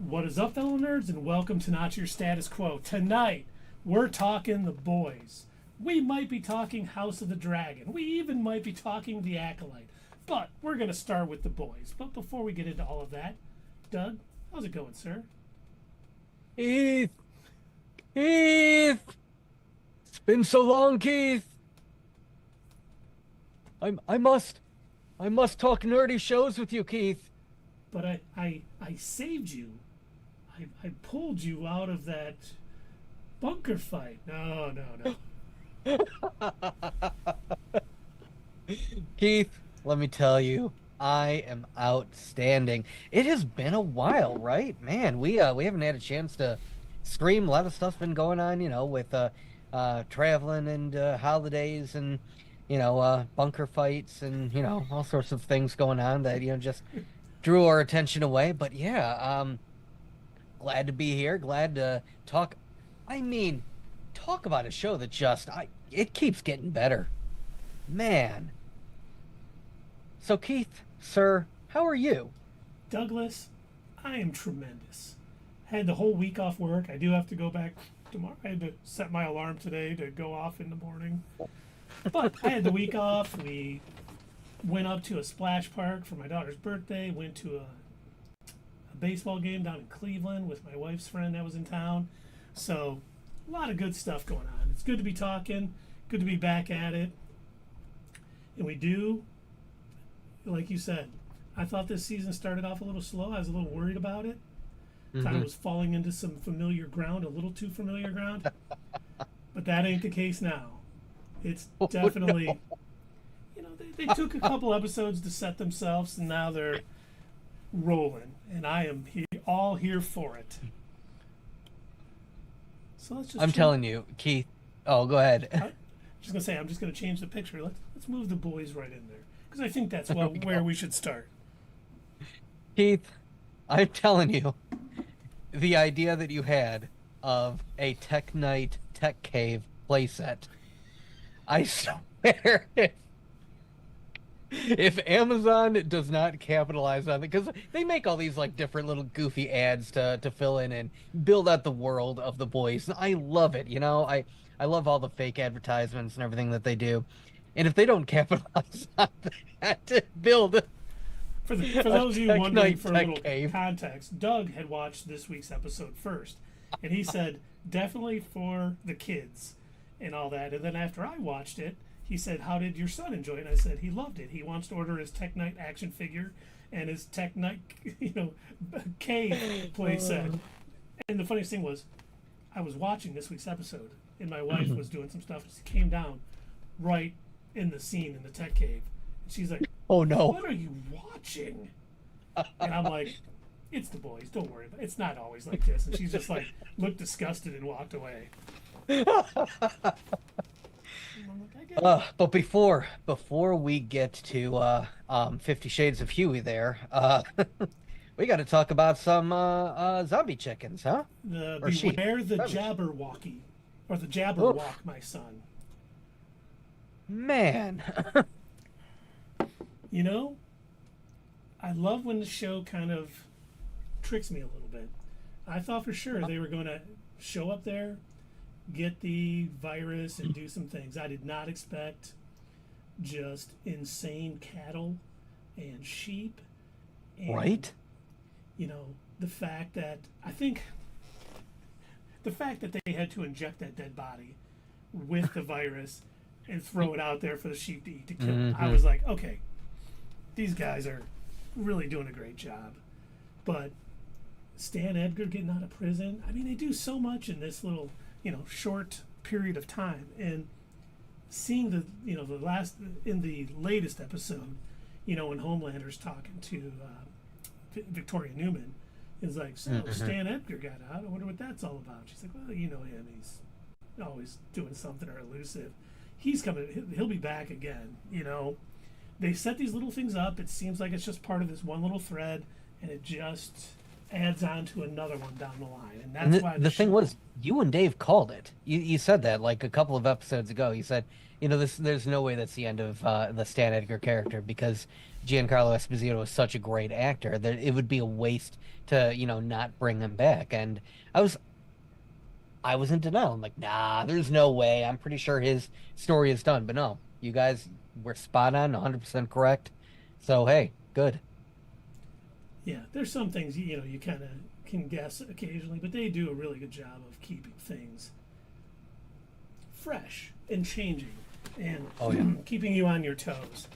What is up, fellow nerds, and welcome to Not Your Status Quo. Tonight, we're talking the boys. We might be talking House of the Dragon. We even might be talking The Acolyte. But we're going to start with the boys. But before we get into all of that, Doug, how's it going, sir? Keith! Keith! It's been so long, Keith! I must talk nerdy shows with you, Keith. But I saved you. I pulled you out of that bunker fight. No. Keith, let me tell you, I am outstanding. It has been a while, right? Man, we haven't had a chance to stream. A lot of stuff's been going on, with traveling and holidays and bunker fights and all sorts of things going on that just drew our attention away. But yeah, glad to be here. Glad to talk. I mean, talk about a show that it keeps getting better, man. So Keith, sir, how are you? Douglas, I am tremendous. Had the whole week off work. I do have to go back tomorrow. I had to set my alarm today to go off in the morning. But I had the week off. We went up to a splash park for my daughter's birthday. Went to a baseball game down in Cleveland with my wife's friend that was in town. So a lot of good stuff going on. It's good to be talking. Good to be back at it. And we do, like you said, I thought this season started off a little slow. I was a little worried about it. Thought it was falling into some familiar ground, a little too familiar ground. But that ain't the case now. It's definitely, they took a couple episodes to set themselves, and now they're rolling. And I am all here for it. So let's just. I'm telling you, Keith. Oh, go ahead. I'm just gonna say, I'm just gonna change the picture. Let's move the boys right in there, because I think that's where we should start. Keith, I'm telling you, the idea that you had of a Tech Night Tech Cave playset, I swear, if Amazon does not capitalize on it, because they make all these like different little goofy ads to fill in and build out the world of the boys. I love it, I love all the fake advertisements and everything that they do. And if they don't capitalize on that to build For those of you wondering, for a little cave. context, Doug had watched this week's episode first, and he said, definitely for the kids and all that. And then after I watched it, he said, how did your son enjoy it? And I said, he loved it. He wants to order his Tech Night action figure and his Tech Night, cave playset. And the funniest thing was, I was watching this week's episode, and my wife was doing some stuff. She came down right in the scene in the tech cave. And she's like, oh no, what are you watching? And I'm like, it's the boys, don't worry about it. It's not always like this. And she's just like, looked disgusted and walked away. But before we get to 50 Shades of Huey there, we got to talk about some zombie chickens, huh? Beware the Jabberwocky, or the Jabberwock, my son. Man. I love when the show kind of tricks me a little bit. I thought for sure they were going to show up there, get the virus, and do some things. I did not expect just insane cattle and sheep. And, right? The fact that they had to inject that dead body with the virus and throw it out there for the sheep to eat to kill it. I was like, okay, these guys are really doing a great job. But Stan Edgar getting out of prison, I mean, they do so much in this little, short period of time. And seeing in the latest episode, when Homelander's talking to Victoria Newman, is like, so Stan Edgar got out. I wonder what that's all about. She's like, well, you know him. He's always doing something or elusive. He's coming. He'll be back again. They set these little things up. It seems like it's just part of this one little thread, and it just adds on to another one down the line. And that's why the thing was, you and Dave called it. You said that like a couple of episodes ago. You said, there's no way that's the end of the Stan Edgar character, because Giancarlo Esposito is such a great actor that it would be a waste to, not bring him back. And I was I was in denial. I'm like, nah, there's no way. I'm pretty sure his story is done. But no, you guys were spot on, 100% correct. So hey, good. Yeah, there's some things you kind of can guess occasionally, but they do a really good job of keeping things fresh and changing and Oh yeah. keeping you on your toes.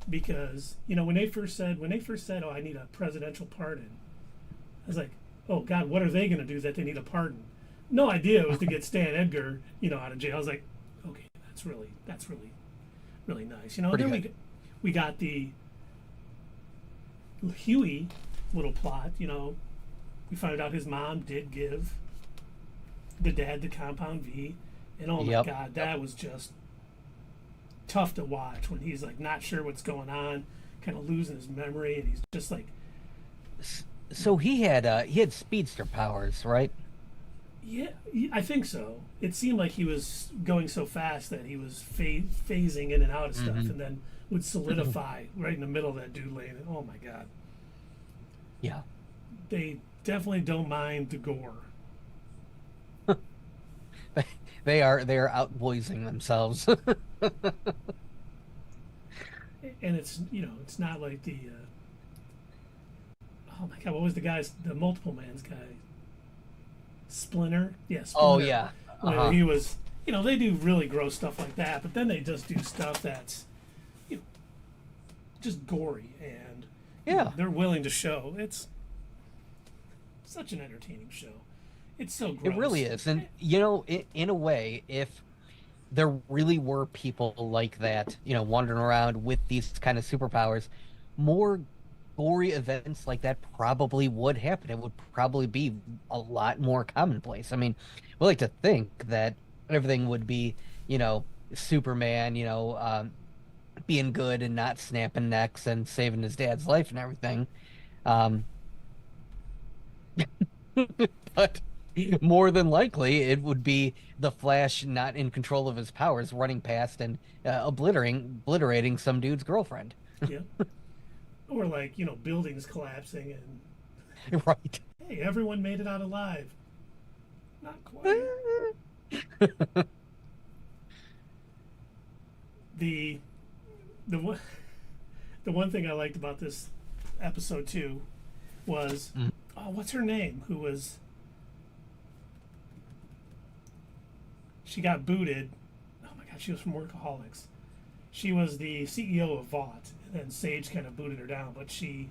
Because when they first said, "Oh, I need a presidential pardon," I was like, "Oh God, what are they going to do that they need a pardon?" No idea it was to get Stan Edgar, out of jail. I was like, "Okay, that's really, really nice." Pretty Then good. we got the Huey little plot. We found out his mom did give the dad the Compound V, and oh my Yep. God, that was just tough to watch when he's like not sure what's going on, kind of losing his memory, and he's just like, So he had speedster powers, right? yeah, I think so. It seemed like he was going so fast that he was phasing in and out of stuff, Mhm. and then would solidify right in the middle of that dude lane. And, oh my God, Yeah. they definitely don't mind the gore. They are outvoicing themselves. And it's not like the oh my God, what was the multiple man's guy, Splinter? Yeah, Oh Splinter. yeah. Where he was, they do really gross stuff like that, but then they just do stuff that's you know just gory, and Yeah. they're willing to show. It's such an entertaining show. It's so gross. It really is. And in a way, if there really were people like that, wandering around with these kind of superpowers, more gory events like that probably would happen. It would probably be a lot more commonplace. I mean, we like to think that everything would be, Superman, being good and not snapping necks and saving his dad's life and everything. Um, but more than likely, it would be the Flash not in control of his powers, running past and obliterating some dude's girlfriend. Yeah. Or like, buildings collapsing and Right. hey, everyone made it out alive. Not quite. the the one the one thing I liked about this episode too was oh, what's her name? Who was she got booted? Oh my God, she was from Workaholics. She was the CEO of Vought, and then Sage kind of booted her down, but she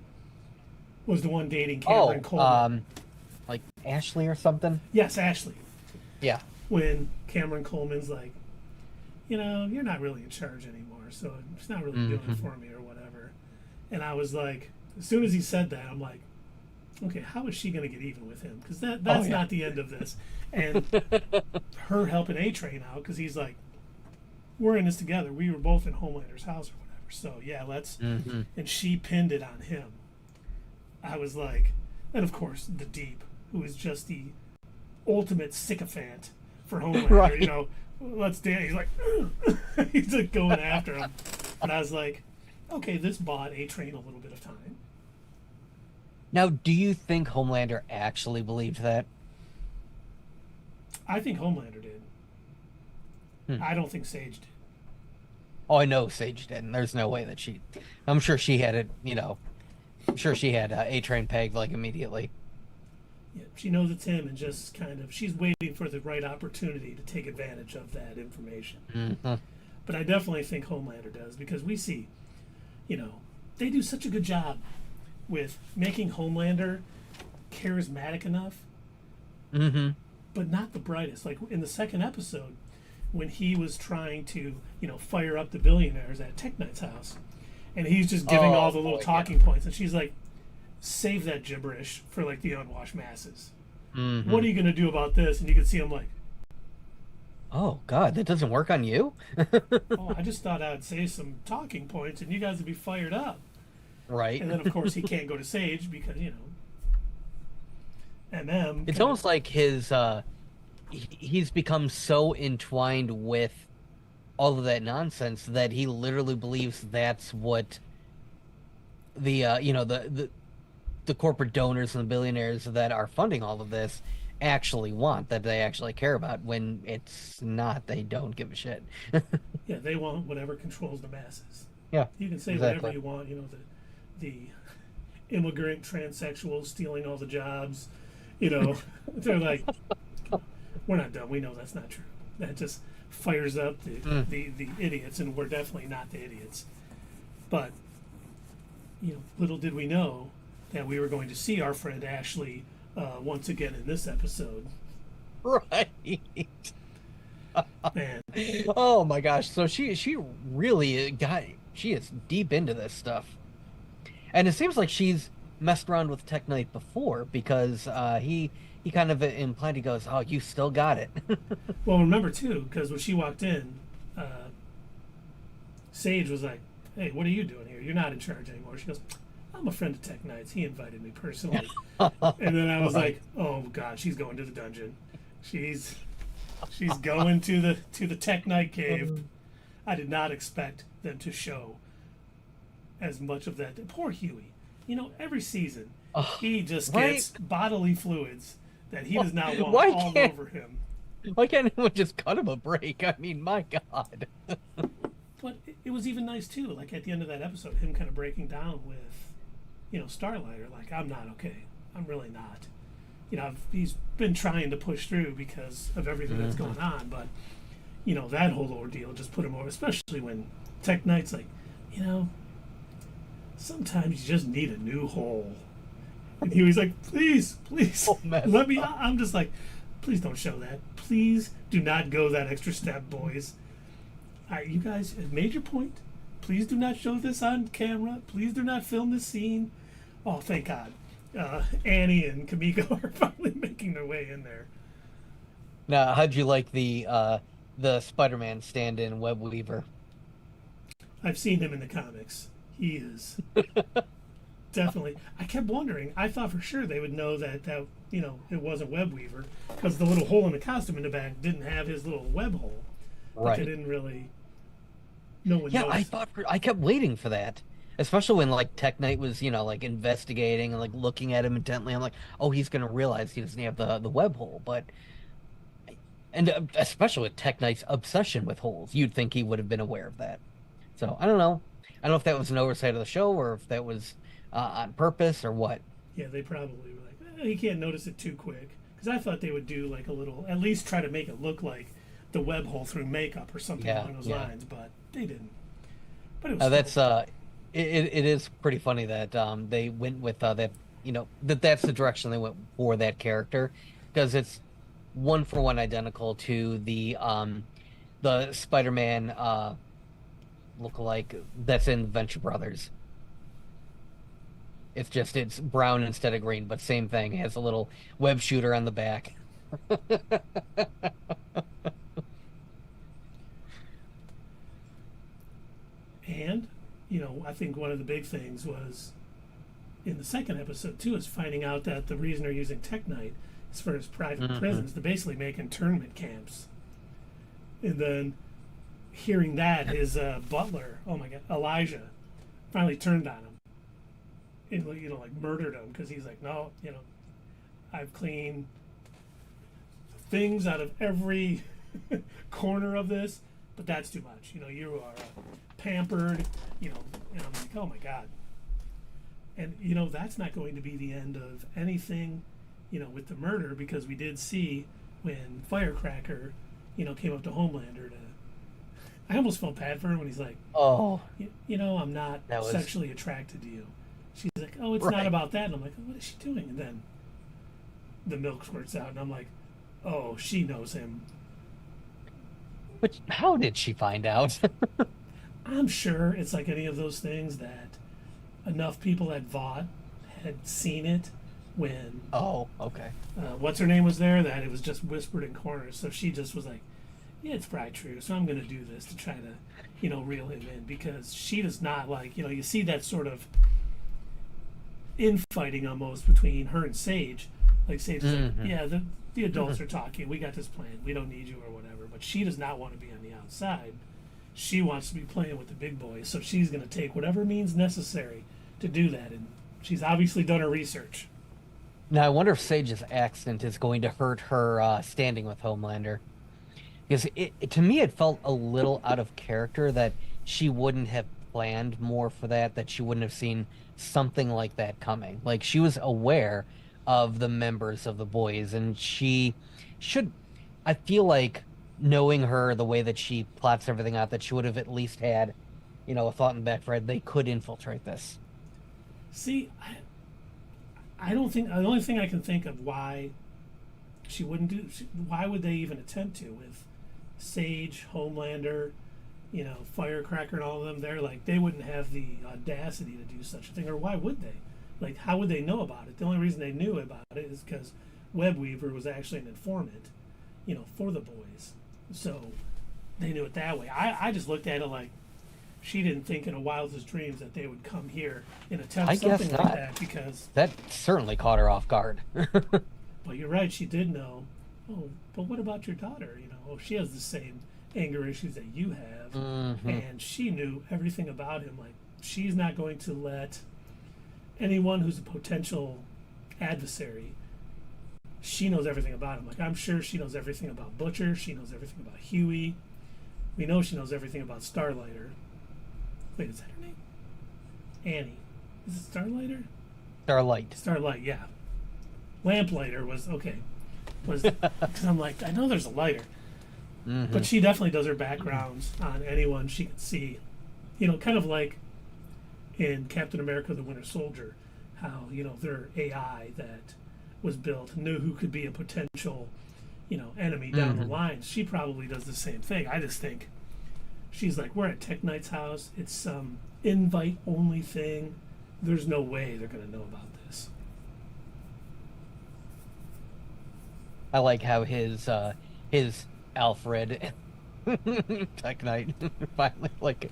was the one dating Cameron Coleman. Like Ashley or something. Yes, Ashley. Yeah. When Cameron Coleman's like, you're not really in charge anymore, so it's not really doing it for me or whatever. And I was like, as soon as he said that, I'm like, okay, how is she going to get even with him? Because that's not the end of this. And her helping A-Train out, because he's like, we're in this together. We were both in Homelander's house or whatever. So, yeah, let's... Mm-hmm. And she pinned it on him. I was like... And, of course, the Deep, who is just the ultimate sycophant for Homelander. Right. Let's dance. He's like... he's like going after him. And I was like, okay, this bought A-Train a little bit of time. Now, do you think Homelander actually believed that? I think Homelander did. I don't think Sage did. Oh, I know Sage didn't. There's no way that she... I'm sure she had it, I'm sure she had A-Train pegged, like, immediately. Yeah, she knows it's him and just kind of... She's waiting for the right opportunity to take advantage of that information. Mm-hmm. But I definitely think Homelander does, because we see, they do such a good job with making Homelander charismatic enough, but not the brightest. Like, in the second episode... when he was trying to, fire up the billionaires at Tech Knight's house. And he's just giving all the little talking points. And she's like, save that gibberish for, like, the unwashed masses. Mm-hmm. What are you going to do about this? And you can see him like, oh, God, that doesn't work on you? oh, I just thought I'd say some talking points and you guys would be fired up. Right. And then, of course, he can't go to Sage because, MM. It's almost like he's become so entwined with all of that nonsense that he literally believes that's what the corporate donors and the billionaires that are funding all of this actually want, that they actually care about. When it's not, they don't give a shit. Yeah, they want whatever controls the masses. Yeah, You can say exactly. whatever you want. The immigrant transsexuals stealing all the jobs. They're like, we're not dumb. We know that's not true. That just fires up the idiots, and we're definitely not the idiots. But little did we know that we were going to see our friend Ashley once again in this episode. Right. Man, Oh my gosh. So she really she is deep into this stuff. And it seems like she's messed around with Tech Knight before, because he kind of implied, he goes, "Oh, you still got it." well, remember too, because when she walked in, Sage was like, "Hey, what are you doing here? You're not in charge anymore." She goes, "I'm a friend of Tech Knight's. He invited me personally." And then I was like, "Oh God, she's going to the dungeon. She's going to the Tech Knight cave." I did not expect them to show as much of that. Poor Huey. Every season he just right? gets bodily fluids that he does not want Why all can't- over him. Why can't anyone just cut him a break? I mean, my God. But it was even nice too. Like at the end of that episode, him kind of breaking down with, Starlighter. Like, I'm not okay. I'm really not. He's been trying to push through because of everything that's going on. But that whole ordeal just put him over. Especially when Tech Knight's like, sometimes you just need a new hole. And he was like, please, Oh, man. let me. I'm just like, please don't show that. Please do not go that extra step, boys. You guys have made your point. Please do not show this on camera. Please do not film this scene. Oh, thank God. Annie and Kamiko are finally making their way in there. Now, how'd you like the Spider-Man stand-in web weaver? I've seen him in the comics. He is definitely. I kept wondering. I thought for sure they would know that it wasn't Web Weaver, because the little hole in the costume in the back didn't have his little web hole. But Right. they didn't really. No one Yeah, noticed. I kept waiting for that. Especially when like Tech Knight was, like investigating and like looking at him intently. I'm like, oh, he's gonna realize he doesn't have the web hole. But especially with Tech Knight's obsession with holes, you'd think he would have been aware of that. So I don't know. I don't know if that was an oversight of the show, or if that was on purpose, or what. Yeah, they probably were like, he can't notice it too quick. Because I thought they would do like a little, at least try to make it look like the web hole through makeup or something along those lines. But they didn't. But it was. That's it is pretty funny that they went with that, that's the direction they went for that character, because it's one for one identical to the Spider-Man lookalike that's in Venture Brothers. It's brown instead of green, but same thing. It has a little web shooter on the back. And, I think one of the big things was in the second episode too, is finding out that the reason they're using Tech Knight is for his private prisons to basically make internment camps. And then hearing that, his butler, oh my God, Elijah, finally turned on him. And, like murdered him, because he's like, no, I've cleaned things out of every corner of this, but that's too much. You are pampered, and I'm like, oh my God. And, that's not going to be the end of anything, with the murder, because we did see when Firecracker, came up to Homelander to. I almost felt bad for him when he's like, Oh, I'm not sexually attracted to you. She's like, oh, it's not about that. And I'm like, oh, what is she doing? And then the milk squirts out, and I'm like, oh, she knows him. but how did she find out? I'm sure it's like any of those things that enough people at Vought had seen it when Oh, okay. what's her name was there, that it was just whispered in corners. So she just was like, yeah, it's probably true. So I'm going to do this to try to, reel him in, because she does not like, you see that sort of infighting almost between her and Sage. Like Sage is like, yeah, the adults are talking. We got this plan. We don't need you or whatever. But she does not want to be on the outside. She wants to be playing with the big boys. So she's going to take whatever means necessary to do that, and she's obviously done her research. Now, I wonder if Sage's accident is going to hurt her standing with Homelander. Because to me, it felt a little out of character that she wouldn't have planned more for that, that she wouldn't have seen something like that coming. Like, she was aware of the members of the boys, and she should, I feel like, knowing her, the way that she plots everything out, that she would have at least had, a thought in the back of her head, they could infiltrate this. See, I don't think, the only thing I can think of why she wouldn't do, why would they even attempt to with Sage, Homelander, Firecracker and all of them, they're like, they wouldn't have the audacity to do such a thing, or why would they? Like, how would they know about it? The only reason they knew about it is because Webweaver was actually an informant, for the boys. So they knew it that way. I just looked at it like she didn't think in her wildest dreams that they would come here and attempt something like that, because that certainly caught her off guard. But you're right, she did know. Oh, but what about your daughter? She has the same anger issues that you have, and she knew everything about him. Like, she's not going to let anyone who's a potential adversary, she knows everything about him. Like, I'm sure she knows everything about Butcher. She knows everything about Huey. We know she knows everything about Starlighter. Wait, is that her name? Annie. Is it Starlighter? Starlight, yeah. Lamplighter was, okay. Because I'm like, I know there's a lighter. But she definitely does her backgrounds on anyone she can see. Kind of like in Captain America the Winter Soldier, how, their AI that was built knew who could be a potential, enemy down the line. She probably does the same thing. I just think she's like, we're at Tech Knight's house. It's some invite-only thing. There's no way they're going to know about this. I like how his Alfred Tech Knight finally, like,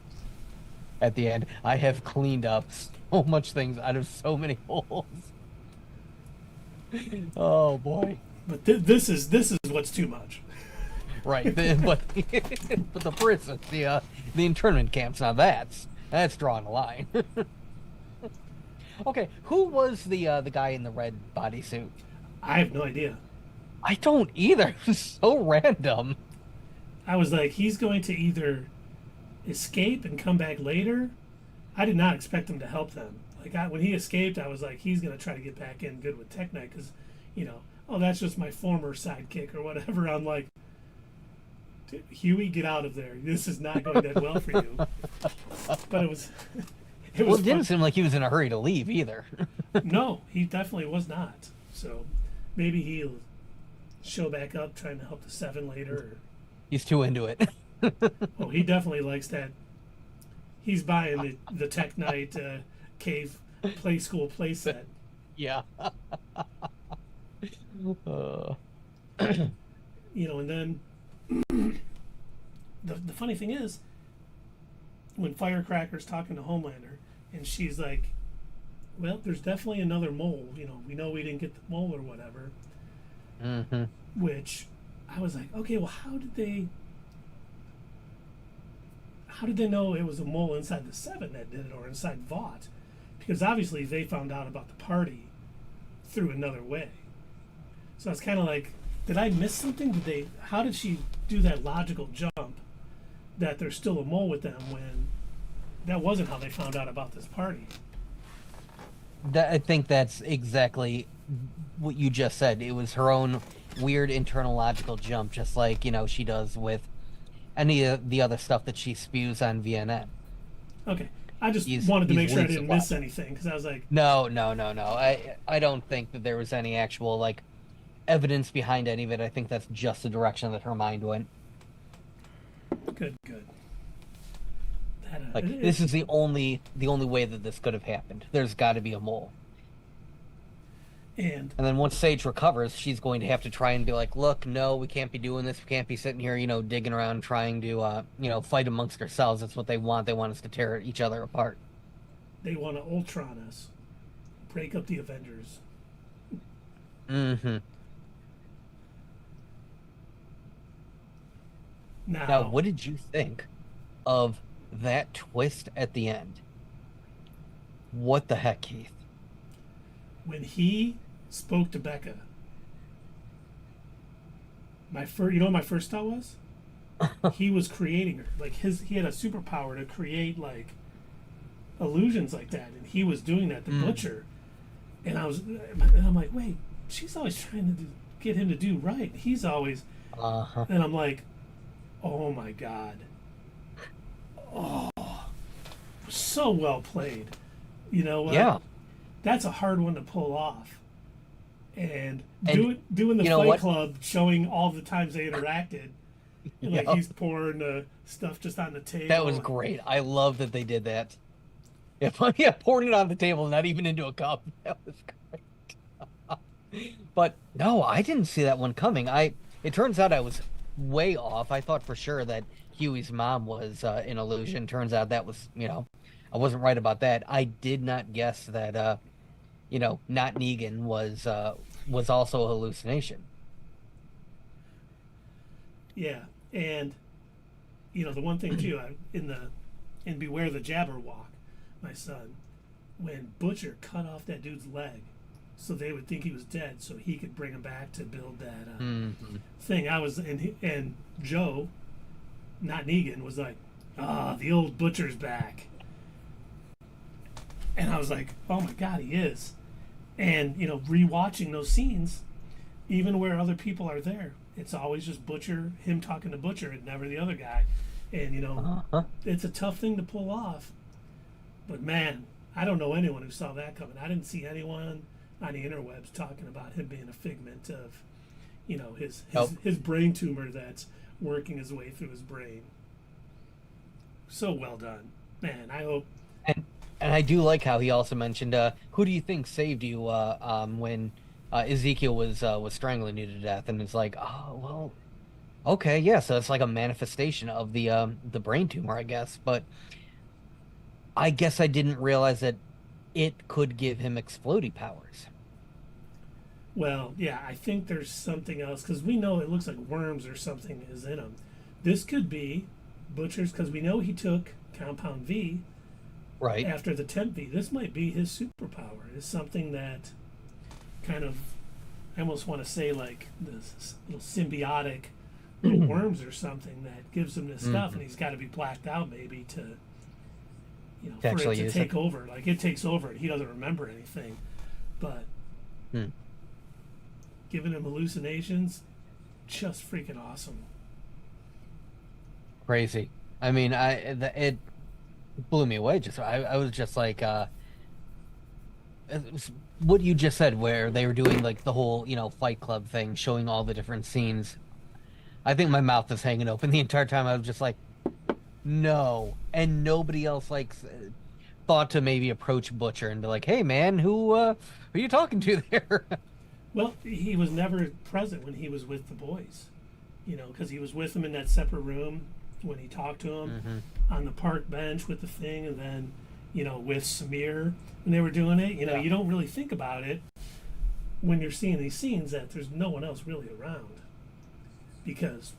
at the end, I have cleaned up so much things out of so many holes. Oh boy! But this is what's too much. Right, but the prison, the internment camps. Now that's drawing a line. Okay, who was the guy in the red bodysuit? I have no idea. I don't either. It was so random. I was like, he's going to either escape and come back later. I did not expect him to help them. Like, when he escaped, I was like, he's going to try to get back in good with Tech Knight because, that's just my former sidekick or whatever. I'm like, Huey, get out of there. This is not going that well for you. But it was well, it didn't seem like he was in a hurry to leave either. No, he definitely was not. So maybe he'll show back up trying to help the Seven later. Or... He's too into it. Oh, he definitely likes that. He's buying the Tech Knight cave play school play set. Yeah. And then the funny thing is, when Firecracker's talking to Homelander, and she's like, well, there's definitely another mole. We know we didn't get the mole or whatever. Which I was like, okay, well, how did they know it was a mole inside the Seven that did it, or inside Vought? Because obviously they found out about the party through another way. So it's kind of like, did I miss something? How did she do that logical jump that there's still a mole with them when that wasn't how they found out about this party? I think that's exactly what you just said. It was her own weird internal logical jump, just like, she does with any of the other stuff that she spews on VNN. Okay. I just wanted to make sure I didn't miss anything, because I was like... No. I don't think that there was any actual, like, evidence behind any of it. I think that's just the direction that her mind went. Good. This is the only way that this could have happened. There's got to be a mole. And then once Sage recovers, she's going to have to try and be like, look, no, we can't be doing this. We can't be sitting here, digging around trying to, fight amongst ourselves. That's what they want. They want us to tear each other apart. They want to Ultron us. Break up the Avengers. Now, what did you think of that twist at the end? What the heck, Keith? When he spoke to Becca, you know what my first thought was? He was creating her. Like he had a superpower to create like illusions like that, and he was doing that to Butcher. And I'm like, wait, she's always trying to get him to do right. He's always, and I'm like, oh my god, oh, so well played. You know what? Yeah. That's a hard one to pull off. And doing the you know Fight what? Club, showing all the times they interacted, and like Yep. he's pouring stuff just on the table. That was great. I love that they did that. Yeah, pouring it on the table, not even into a cup. That was great. But no, I didn't see that one coming. It turns out I was way off. I thought for sure that Huey's mom was an illusion. Turns out that was, I wasn't right about that. I did not guess that, not Negan was also a hallucination. Yeah, and the one thing too, in Beware the Jabberwock, my son, when Butcher cut off that dude's leg, so they would think he was dead, so he could bring him back to build that thing. And Joe, not Negan, was like, the old Butcher's back. And I was like, oh my god, he is. And, rewatching those scenes, even where other people are there, it's always just Butcher, him talking to Butcher, and never the other guy. And, it's a tough thing to pull off. But man, I don't know anyone who saw that coming. I didn't see anyone on the interwebs talking about him being a figment of, his brain tumor that's working his way through his brain. So well done. Man, I hope... And I do like how he also mentioned, who do you think saved you when Ezekiel was strangling you to death? And it's like, oh, well, okay, yeah, so it's like a manifestation of the brain tumor, I guess. But I guess I didn't realize that it could give him explodey powers. Well, yeah, I think there's something else, because we know it looks like worms or something is in him. This could be Butcher's, because we know he took Compound V. Right. After the Temp V. This might be his superpower. It's something that kind of, I almost want to say like this little symbiotic little worms or something that gives him this stuff, and he's got to be blacked out maybe to, for it to take over. Like it takes over and he doesn't remember anything. But giving him hallucinations, just freaking awesome. Crazy. I mean, it blew me away. I was just like, what you just said, where they were doing like the whole, Fight Club thing, showing all the different scenes. I think my mouth was hanging open the entire time. I was just like, no. And nobody else thought to maybe approach Butcher and be like, hey man, who are you talking to there? Well, he was never present when he was with the boys, because he was with them in that separate room when he talked to him on the park bench with the thing, and then, with Samir when they were doing it. You don't really think about it when you're seeing these scenes that there's no one else really around, because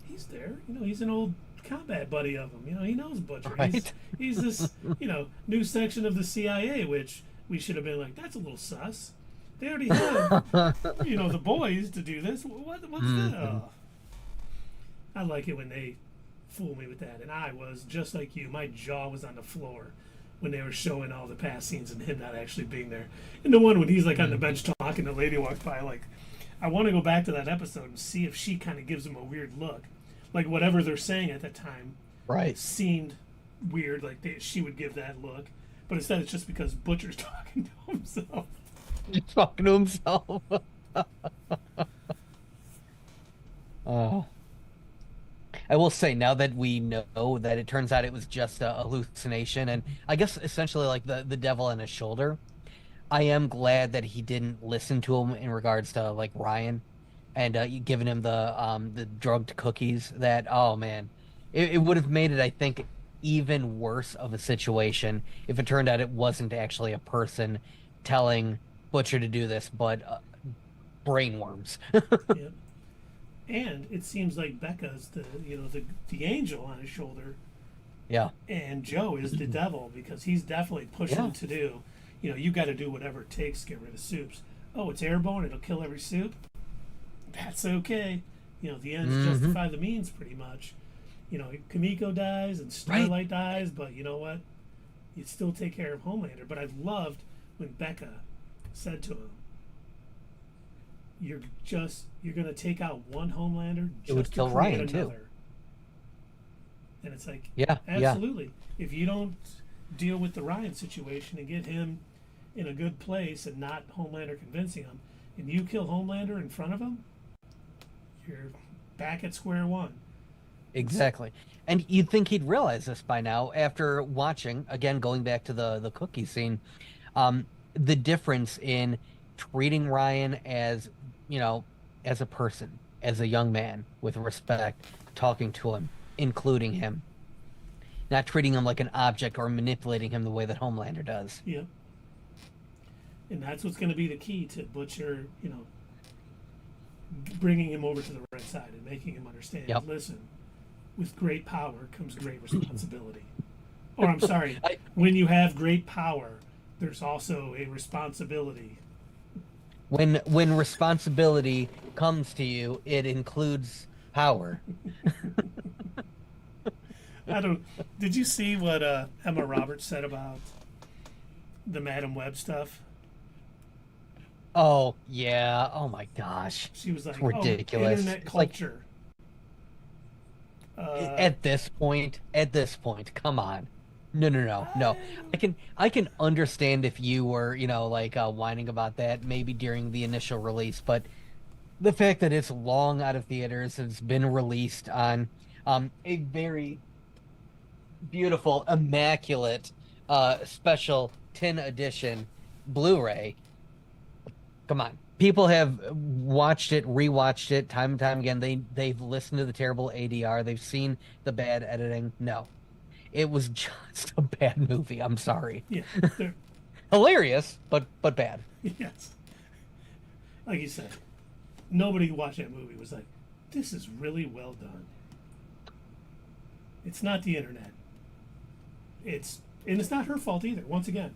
he's there. He's an old combat buddy of him. He knows Butcher. Right. He's this, new section of the CIA, which we should have been like, that's a little sus. They already have, the boys to do this. What's that? Oh. I like it when they fool me with that. And I was just like you. My jaw was on the floor when they were showing all the past scenes and him not actually being there. And the one when he's like on the bench talking, the lady walks by, like, I want to go back to that episode and see if she kind of gives him a weird look. Like whatever they're saying at that time seemed weird. Like she would give that look. But instead it's just because Butcher's talking to himself. Just talking to himself. Oh. I will say, now that we know that it turns out it was just a hallucination, and I guess essentially like the devil on his shoulder, I am glad that he didn't listen to him in regards to like Ryan and giving him the drugged cookies. That, oh man, it would have made it, I think, even worse of a situation if it turned out it wasn't actually a person telling Butcher to do this, but brainworms. Yep. And it seems like Becca's the angel on his shoulder Yeah. And Joe is the devil because he's definitely pushing to do, you got to do whatever it takes to get rid of soups. Oh, it's airborne, it'll kill every soup. That's okay. The ends justify the means pretty much. Kamiko dies and Starlight dies, but you know what? You'd still take care of Homelander. But I loved when Becca said to him, you're going to take out one Homelander just it would to kill create Ryan another. Too. And it's like, absolutely. If you don't deal with the Ryan situation and get him in a good place and not Homelander convincing him, and you kill Homelander in front of him, you're back at square one. Exactly. And you'd think he'd realize this by now after watching, again, going back to the cookie scene, the difference in treating Ryan as, as a person, as a young man with respect, talking to him, including him, not treating him like an object or manipulating him the way that Homelander does. Yeah. And that's what's going to be the key to Butcher, bringing him over to the right side and making him understand, listen, with great power comes great responsibility. Or I'm sorry, when you have great power, there's also a responsibility. When responsibility comes to you, it includes power. Did you see what Emma Roberts said about the Madam Web stuff? Oh, yeah. Oh, my gosh. She was like, it's ridiculous. Internet culture. At this point, come on. No. I can understand if you were, whining about that maybe during the initial release, but the fact that it's long out of theaters, it's been released on a very beautiful, immaculate, special 10 edition Blu-ray. Come on. People have watched it, rewatched it time and time again. They've listened to the terrible ADR. They've seen the bad editing. No. It was just a bad movie. I'm sorry. Yeah. Hilarious, but bad. Yes. Like you said, nobody who watched that movie was like, this is really well done. It's not the internet. It's not her fault either. Once again,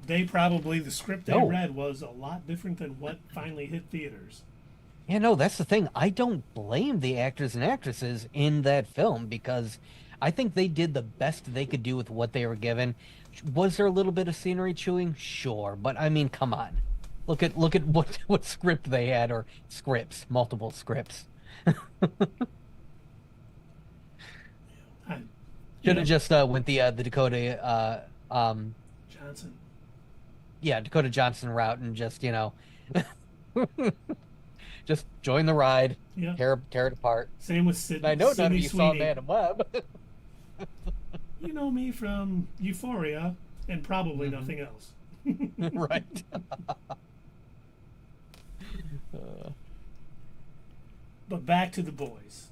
they probably, the script they read was a lot different than what finally hit theaters. Yeah, no, that's the thing. I don't blame the actors and actresses in that film because I think they did the best they could do with what they were given. Was there a little bit of scenery chewing? Sure, but I mean, come on. Look at what script they had, or scripts, multiple scripts. Should have just went the Dakota Johnson. Yeah, Dakota Johnson route and just just join the ride. Yeah. Tear it apart. Same with Sidney. I know none of you saw Sweeney. Madam Web. You know me from Euphoria and probably nothing else. Right. But back to the boys.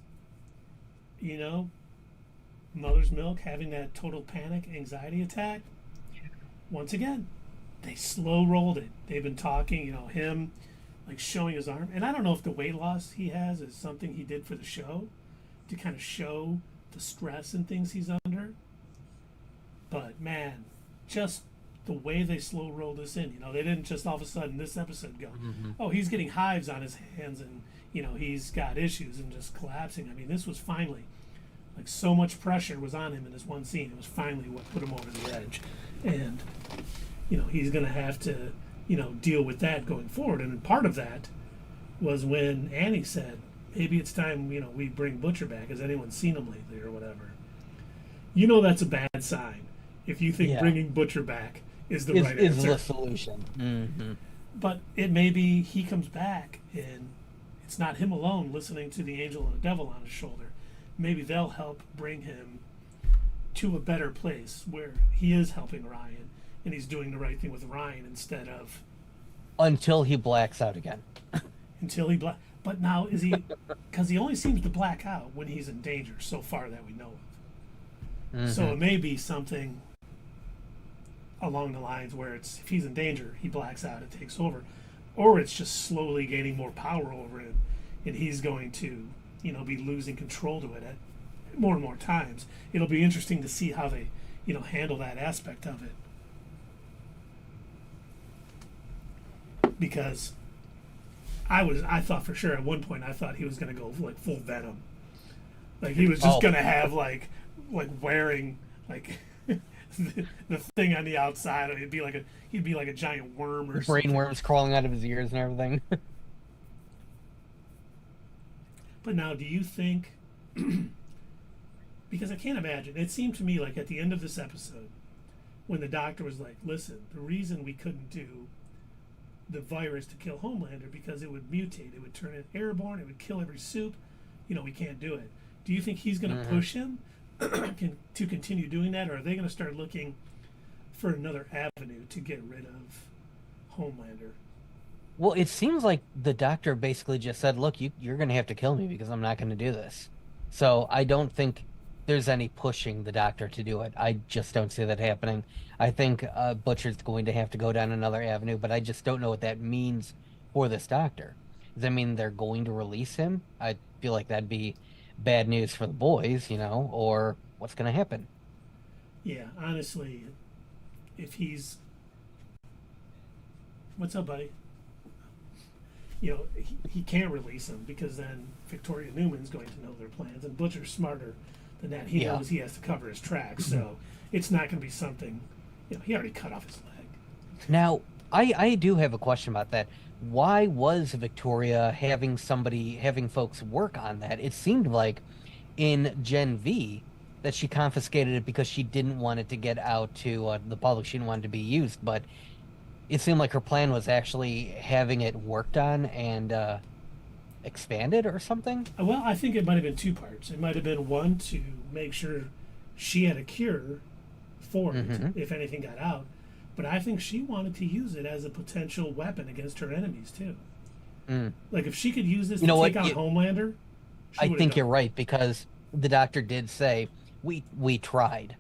Mother's Milk having that total panic, anxiety attack. Once again, they slow rolled it. They've been talking, him like showing his arm. And I don't know if the weight loss he has is something he did for the show to kind of show the stress and things he's under. But man, just the way they slow rolled this in, they didn't just all of a sudden this episode go, oh, he's getting hives on his hands and, he's got issues and just collapsing. I mean, this was finally, like, so much pressure was on him in this one scene. It was finally what put him over the edge. And, he's going to have to, deal with that going forward. And part of that was when Annie said, maybe it's time, we bring Butcher back. Has anyone seen him lately or whatever? That's a bad sign if you think bringing Butcher back is the right answer. Is the solution. Mm-hmm. But it may be he comes back and it's not him alone listening to the angel and the devil on his shoulder. Maybe they'll help bring him to a better place where he is helping Ryan and he's doing the right thing with Ryan instead of... Until he blacks out again. But now, is he... Because he only seems to black out when he's in danger, so far that we know of. Mm-hmm. So it may be something along the lines where if he's in danger, he blacks out, it takes over. Or it's just slowly gaining more power over him, and he's going to, be losing control to it more and more times. It'll be interesting to see how they, handle that aspect of it. Because I thought for sure at one point I thought he was going to go like full Venom. Like he was just going to have like wearing like the thing on the outside. I mean, he'd be like a giant worm or something. Brain worms crawling out of his ears and everything. But now, do you think? Because I can't imagine. It seemed to me like at the end of this episode, when the doctor was like, "Listen, the reason we couldn't do the virus to kill Homelander because it would mutate, it would turn it airborne, it would kill every soup. We can't do it." Do you think he's going to push him to continue doing that, or are they going to start looking for another avenue to get rid of Homelander? Well, it seems like the doctor basically just said, "Look, you're going to have to kill me because I'm not going to do this." So I don't think there's any pushing the doctor to do it. I just don't see that happening. I think Butcher's going to have to go down another avenue, but I just don't know what that means for this doctor. Does that mean they're going to release him? I feel like that'd be bad news for the boys, or what's going to happen? Yeah, honestly, if he's... What's up, buddy? He can't release him because then Victoria Newman's going to know their plans, and Butcher's smarter than that. He knows he has to cover his tracks, so it's not going to be something... he already cut off his leg. Now, I do have a question about that. Why was Victoria having folks work on that? It seemed like in Gen V that she confiscated it because she didn't want it to get out to the public. She didn't want it to be used, but it seemed like her plan was actually having it worked on and expanded or something. Well, I think it might have been two parts. It might have been one, to make sure she had a cure for it if anything got out. But I think she wanted to use it as a potential weapon against her enemies, too. Like, if she could use this to take out Homelander, I think you're right, because the doctor did say, we tried.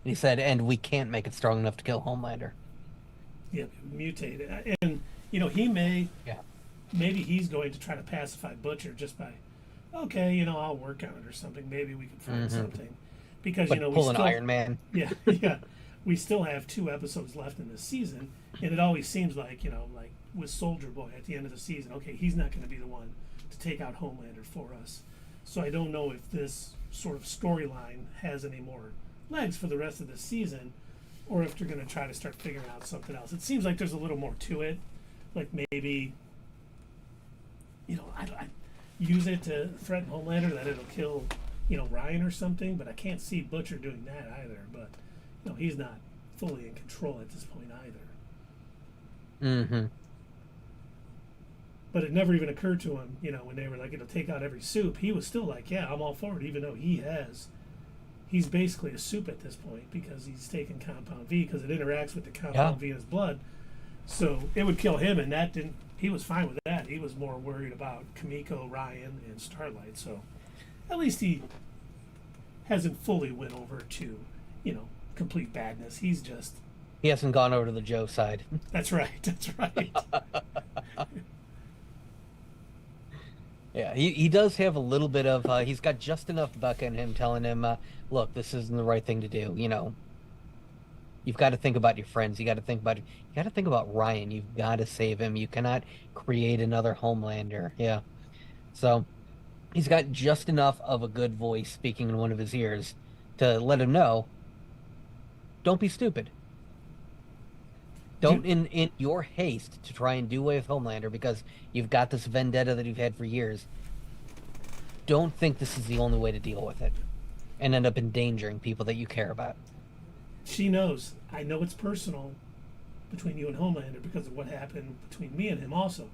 And he said, and we can't make it strong enough to kill Homelander. Yeah, mutate. And, he may... Yeah. Maybe he's going to try to pacify Butcher just by, okay, I'll work on it or something. Maybe we can find something. Because, we pull an Iron Man. Yeah. We still have 2 episodes left in this season, and it always seems like, like with Soldier Boy at the end of the season, okay, he's not going to be the one to take out Homelander for us. So I don't know if this sort of storyline has any more legs for the rest of the season, or if they're going to try to start figuring out something else. It seems like there's a little more to it, like maybe, I use it to threaten Homelander that it'll kill, Ryan or something, but I can't see Butcher doing that either. But he's not fully in control at this point either. But it never even occurred to him, when they were like, it'll take out every soup. He was still like, yeah, I'm all for it, even though he's basically a soup at this point because he's taking Compound V because it interacts with the Compound V in his blood. So it would kill him, and that didn't. He was fine with that. He was more worried about Kimiko, Ryan, and Starlight. So at least he hasn't fully went over to, complete badness. He hasn't gone over to the Joe side. That's right. That's right. Yeah, he does have a little bit of, he's got just enough buck in him telling him, look, this isn't the right thing to do, You've got to think about your friends. You got to think about Ryan. You've got to save him. You cannot create another Homelander. Yeah. So he's got just enough of a good voice speaking in one of his ears to let him know, don't be stupid. Don't, in your haste to try and do away with Homelander because you've got this vendetta that you've had for years, don't think this is the only way to deal with it and end up endangering people that you care about. She knows. I know it's personal between you and Homelander because of what happened between me and him also.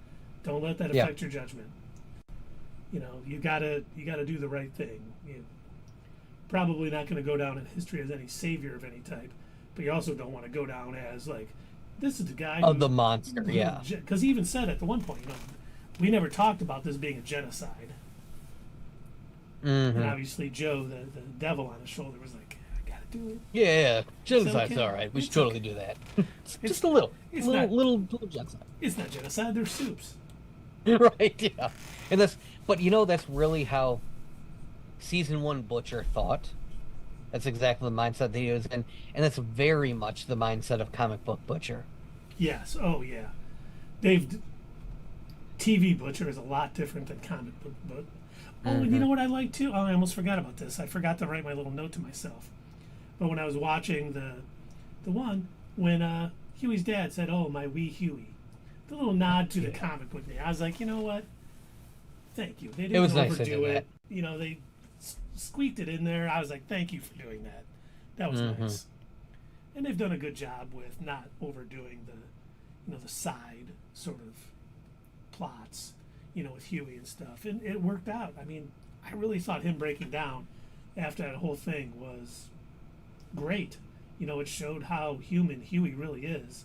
Don't let that affect your judgment. You gotta do the right thing. You're probably not going to go down in history as any savior of any type, but you also don't want to go down as like, this is the guy the monster, yeah. Because he even said at the one point, we never talked about this being a genocide. And obviously Joe, the devil on his shoulder, was like, I gotta do it. Yeah, genocide's all right. We should totally do that. Just a little. It's little genocide. It's not genocide, they're soups. Right, yeah. And that's really how season 1 Butcher thought. That's exactly the mindset that he was in, and that's very much the mindset of comic book Butcher. Yes. Oh yeah. They've TV Butcher is a lot different than comic book. Oh, and you know what I like too? Oh, I almost forgot about this. I forgot to write my little note to myself. But when I was watching the one when Huey's dad said, "Oh, my wee Huey," the little nod to the comic book name, I was like, you know what? Thank you. They didn't was nice overdo to do it. that. You know, they squeaked it in there. I was like, thank you for doing that. That was nice. And they've done a good job with not overdoing the side sort of plots, with Huey and stuff. And it worked out. I mean, I really thought him breaking down after that whole thing was great. It showed how human Huey really is.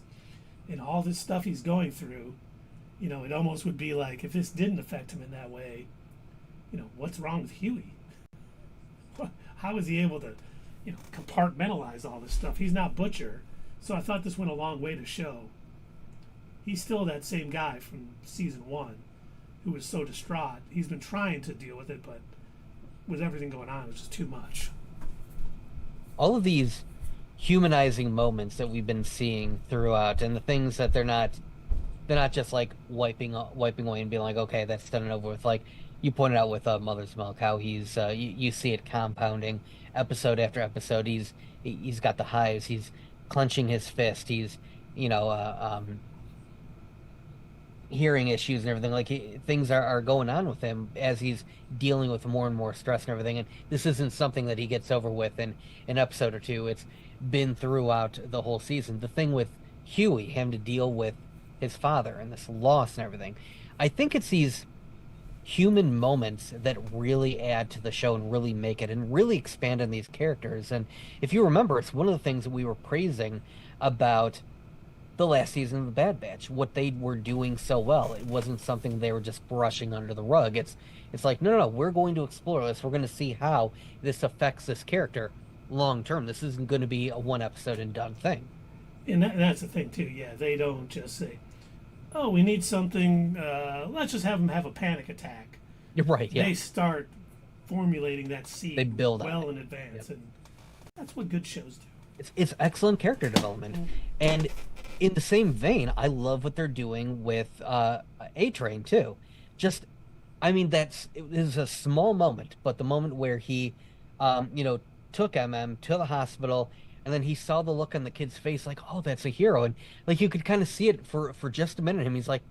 And all this stuff he's going through, it almost would be like, if this didn't affect him in that way, what's wrong with Huey? How is he able to, compartmentalize all this stuff? He's not Butcher. So I thought this went a long way to show he's still that same guy from season 1 who was so distraught. He's been trying to deal with it, but with everything going on, it was just too much. All of these humanizing moments that we've been seeing throughout, and the things that they're not just like wiping away and being like, okay, that's done and over with. Like you pointed out with Mother's Milk, how he's you see it compounding episode after episode. He's got the hives. He's clenching his fist. He's hearing issues and everything. Like things are going on with him as he's dealing with more and more stress and everything. And this isn't something that he gets over with in an episode or two. It's been throughout the whole season. The thing with Huey, him to deal with his father and this loss and everything. I think it's these human moments that really add to the show and really make it and really expand on these characters. And if you remember, it's one of the things that we were praising about the last season of The Bad Batch, what they were doing so well. It wasn't something they were just brushing under the rug. It's like, no, we're going to explore this. We're going to see how this affects this character long term. This isn't going to be a one episode and done thing. And that's the thing too. Yeah, they don't just say, "Oh, we need something. Let's just have them have a panic attack." You're right. Yeah. They start formulating that seed They build well in advance, and that's what good shows do. It's excellent character development, and in the same vein, I love what they're doing with A-Train too. Just, I mean, it is a small moment, but the moment where he, took MM to the hospital. And then he saw the look on the kid's face, like, oh, that's a hero. And like you could kind of see it for just a minute. And he's like,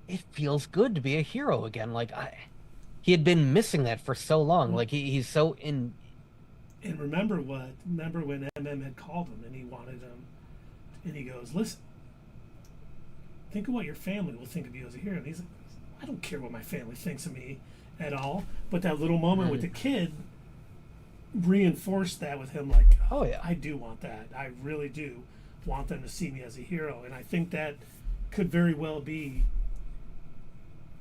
it feels good to be a hero again. Like he had been missing that for so long. Like he's so in. And remember when MM had called him and he wanted him, and he goes, "Listen, think of what your family will think of you as a hero." And he's like, "I don't care what my family thinks of me at all." But that little moment with the kid reinforced that with him, like, oh yeah, I do want that. I really do want them to see me as a hero. And I think that could very well be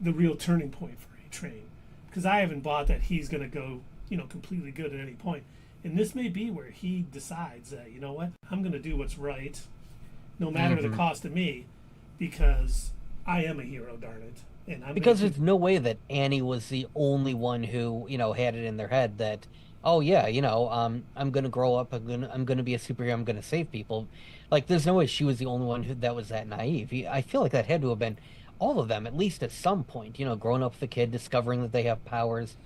the real turning point for A-Train, because I haven't bought that he's going to go completely good at any point. And this may be where he decides that, you know what, I'm going to do what's right no matter the cost to me, because I am a hero, darn it. And because there's no way that Annie was the only one who had it in their head that, oh yeah, I'm gonna grow up. I'm gonna be a superhero. I'm gonna save people. Like, there's no way she was the only one that was that naive. I feel like that had to have been all of them, at least at some point. Growing up with a kid, discovering that they have powers,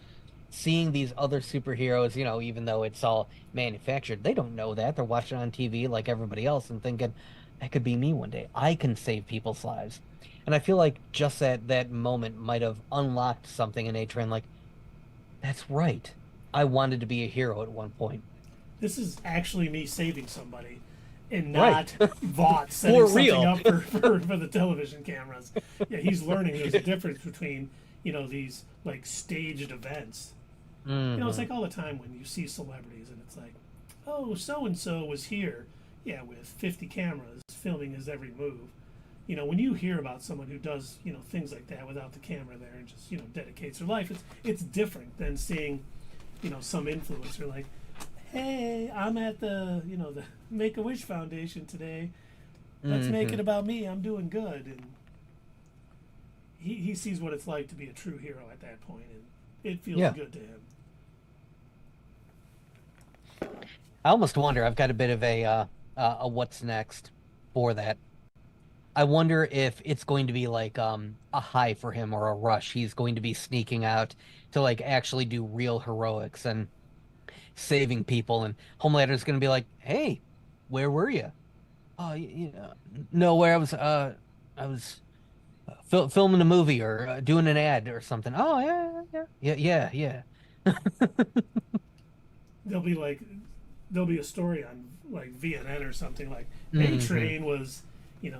seeing these other superheroes. Even though it's all manufactured, they don't know that. They're watching on TV like everybody else and thinking, that could be me one day. I can save people's lives. And I feel like just that moment might have unlocked something in A-Train. Like, that's right. I wanted to be a hero at one point. This is actually me saving somebody, and not Vought setting something up for the television cameras. Yeah, he's learning there's a difference between, these like staged events. It's like all the time when you see celebrities and it's like, oh, so-and-so was here, with 50 cameras filming his every move. When you hear about someone who does, things like that without the camera there and just, dedicates their life, it's different than seeing some influencer like, hey, I'm at the Make-A-Wish Foundation today. Let's make it about me. I'm doing good. And he sees what it's like to be a true hero at that point, and it feels good to him. I almost wonder. I've got a bit of a what's next for that. I wonder if it's going to be like a high for him or a rush. He's going to be sneaking out to like actually do real heroics and saving people, and Homelander's going to be like, "Hey, where were you? Oh, no, where I was filming a movie or doing an ad or something. Oh, yeah. They'll be like, there'll be a story on like VNN or something like A Hmm. Train was,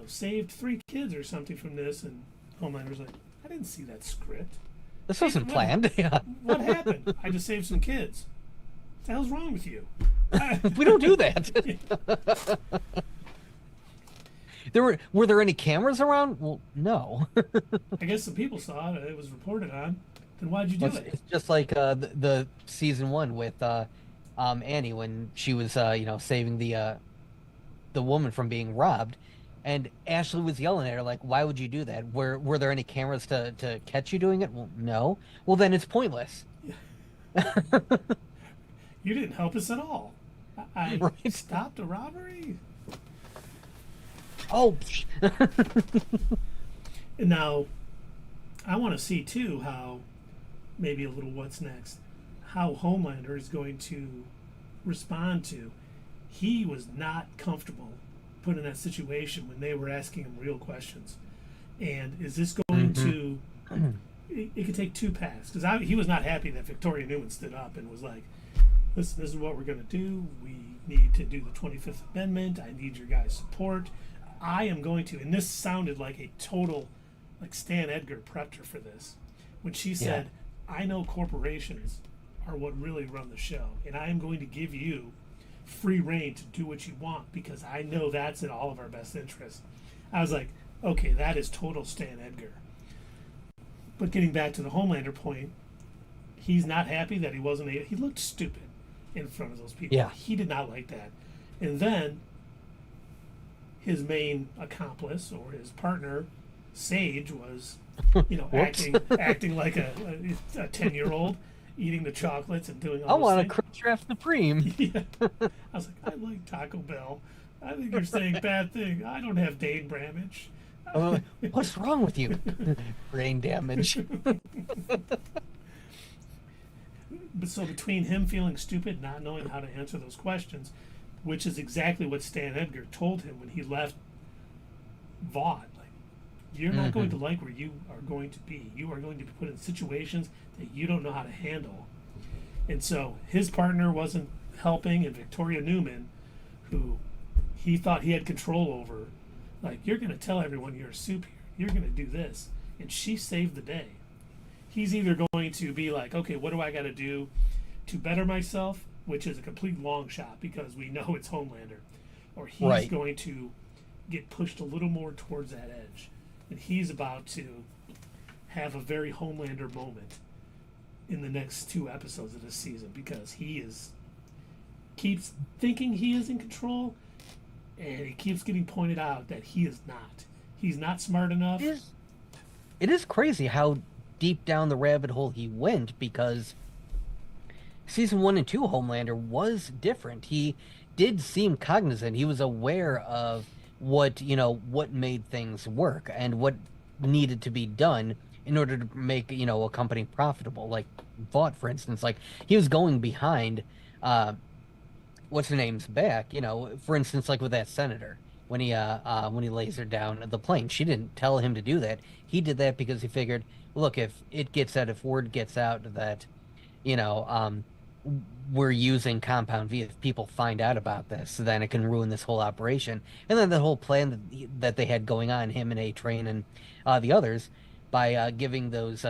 saved 3 kids or something from this, and Homelander's like, I didn't see that script. This Hey, wasn't planned. Yeah, what happened? I just saved some kids. What the hell's wrong with you? we don't do that. Were there any cameras around? Well, no. I guess some people saw it. It was reported on. Then why'd you do it? It's just like the season one with Annie when she was saving the woman from being robbed, and Ashley was yelling at her like, "Why would you do that? Were there any cameras to catch you doing it?" Well, no. Well, then it's pointless. You didn't help us at all. I Right? stopped a robbery. Oh, And now, I want to see too how maybe a little what's next, how Homelander is going to respond to. He was not comfortable put in that situation when they were asking him real questions. And is this going hmm. to? It could take two paths because he was not happy that Victoria Newman stood up and was like, "Listen, this is what we're going to do. We need to do the 25th Amendment. I need your guys' support. I am going to." And this sounded like a total, like Stan Edgar prepped her for this when she Yeah. said, "I know corporations are what really run the show, and I am going to give you free reign to do what you want because I know that's in all of our best interests." I was like, okay, that is total Stan Edgar. But getting back to the Homelander point, he's not happy that he wasn't able. He looked stupid in front of those people. Yeah. He did not like that. And then his main accomplice or his partner, Sage, was, Whoops. acting like a 10-year-old, eating the chocolates and doing I all those want a things. Crunchwrap Supreme. Yeah. I was like, I like Taco Bell. I think you're saying bad thing. I don't have Dane Bramage. What's wrong with you? Brain damage. But so between him feeling stupid, not knowing how to answer those questions, which is exactly what Stan Edgar told him when he left Vought, like, you're not going to Hmm. like where you are going to be. You are going to be put in situations that you don't know how to handle. And so his partner wasn't helping, and Victoria Newman, who he thought he had control over, like, you're going to tell everyone you're a soup here. You're going to do this. And she saved the day. He's either going to be like, okay, what do I got to do to better myself, which is a complete long shot because we know it's Homelander, or he's Right. going to get pushed a little more towards that edge. And he's about to have a very Homelander moment in the next 2 episodes of this season because he is keeps thinking he is in control, and it keeps getting pointed out that he is not. He's not smart It enough. is it is crazy how deep down the rabbit hole he went because season one and two Homelander was different. He did seem cognizant. He was aware of what made things work and what needed to be done in order to make, a company profitable. Like Vought, for instance, like he was going behind uh what's her name's back, for instance, like with that senator when he lasered down the plane. She didn't tell him to do that. He did that because he figured, look, if word gets out that, you know, um we're using Compound V, if people find out about this, then it can ruin this whole operation. And then the whole plan that they had going on, him and A Train and the others, by giving those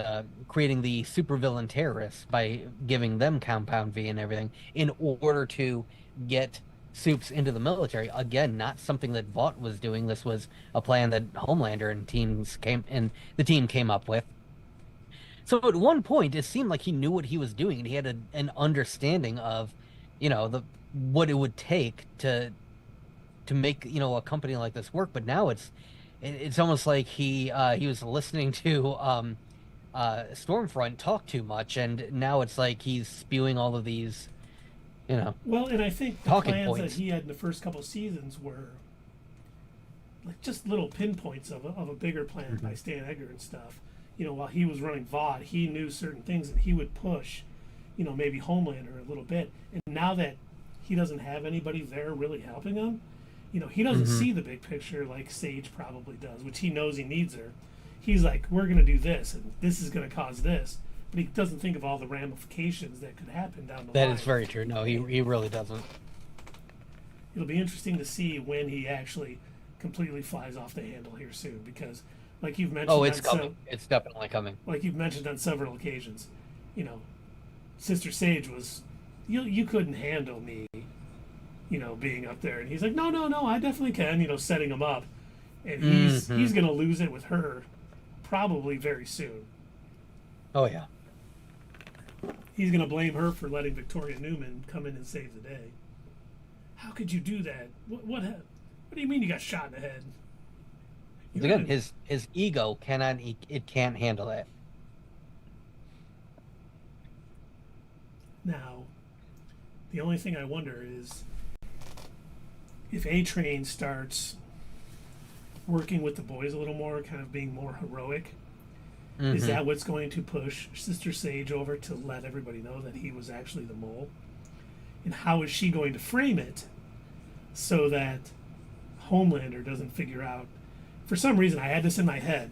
creating the supervillain terrorists by giving them Compound V and everything in order to get Soups into the military. Again, not something that Vought was doing. This was a plan that Homelander and the team came up with. So at one point, it seemed like he knew what he was doing, and he had an understanding of, the what it would take to make a company like this work. But now it's almost like he was listening to Stormfront talk too much, and now it's like he's spewing all of these you know, Well, and I think the talking plans points. that he had in the first couple seasons were like just little pinpoints of a bigger plan by Stan Edgar and stuff. While he was running VOD, he knew certain things that he would push, maybe Homelander a little bit. And now that he doesn't have anybody there really helping him, he doesn't see the big picture like Sage probably does, which he knows he needs her. He's like, we're going to do this, and this is going to cause this. But he doesn't think of all the ramifications that could happen down the line. That is very true. No, he really doesn't. It'll be interesting to see when he actually completely flies off the handle here soon, because like you've mentioned, It's coming. It's definitely coming. Like you've mentioned on several occasions, Sister Sage was, you couldn't handle me, being up there, and he's like, no, I definitely can, setting him up, and he's gonna lose it with her, probably very soon. Oh yeah. He's gonna blame her for letting Victoria Newman come in and save the day. How could you do that? What do you mean you got shot in the head? Again, his ego can't handle that. Now, the only thing I wonder is if A-Train starts working with the boys a little more, kind of being more heroic, is that what's going to push Sister Sage over to let everybody know that he was actually the mole? And how is she going to frame it so that Homelander doesn't figure out? For some reason, I had this in my head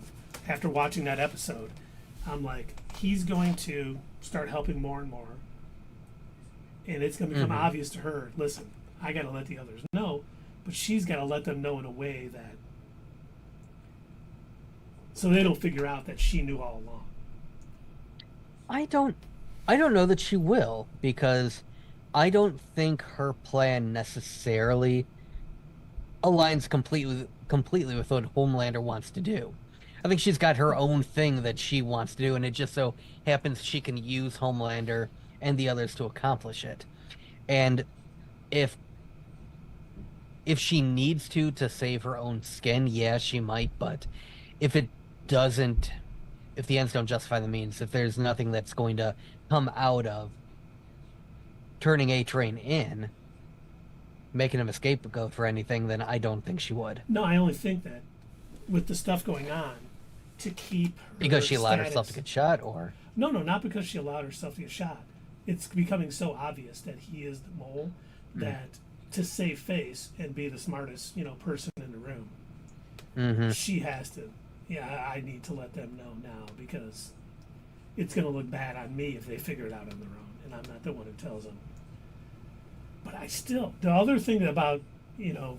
after watching that episode. I'm like, he's going to start helping more and more. And it's going to become obvious to her, listen, I got to let the others know. But she's got to let them know in a way that, so they don't figure out that she knew all along. I don't know that she will, because I don't think her plan necessarily aligns completely with what Homelander wants to do. I think she's got her own thing that she wants to do, and it just so happens she can use Homelander and the others to accomplish it. And if she needs to save her own skin, yeah, she might, but if the ends don't justify the means, if there's nothing that's going to come out of turning A-Train in, making him a scapegoat for anything, then I don't think she would. No, I only think that with the stuff going on, to keep her because she allowed status, herself to get shot, or no, not because she allowed herself to get shot. It's becoming so obvious that he is the mole that to save face and be the smartest, person in the room, she has to. Yeah, I need to let them know now, because it's going to look bad on me if they figure it out on their own, and I'm not the one who tells them. But the other thing about, it's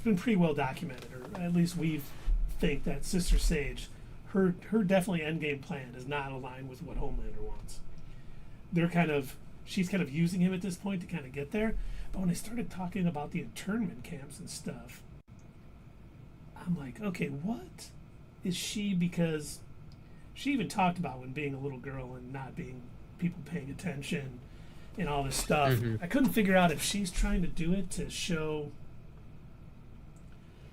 been pretty well documented, or at least we think that Sister Sage, her definitely endgame plan is not aligned with what Homelander wants. She's kind of using him at this point to kind of get there. But when I started talking about the internment camps and stuff, I'm like, okay, what is she? Because she even talked about when being a little girl and not being people paying attention and all this stuff. I couldn't figure out if she's trying to do it to show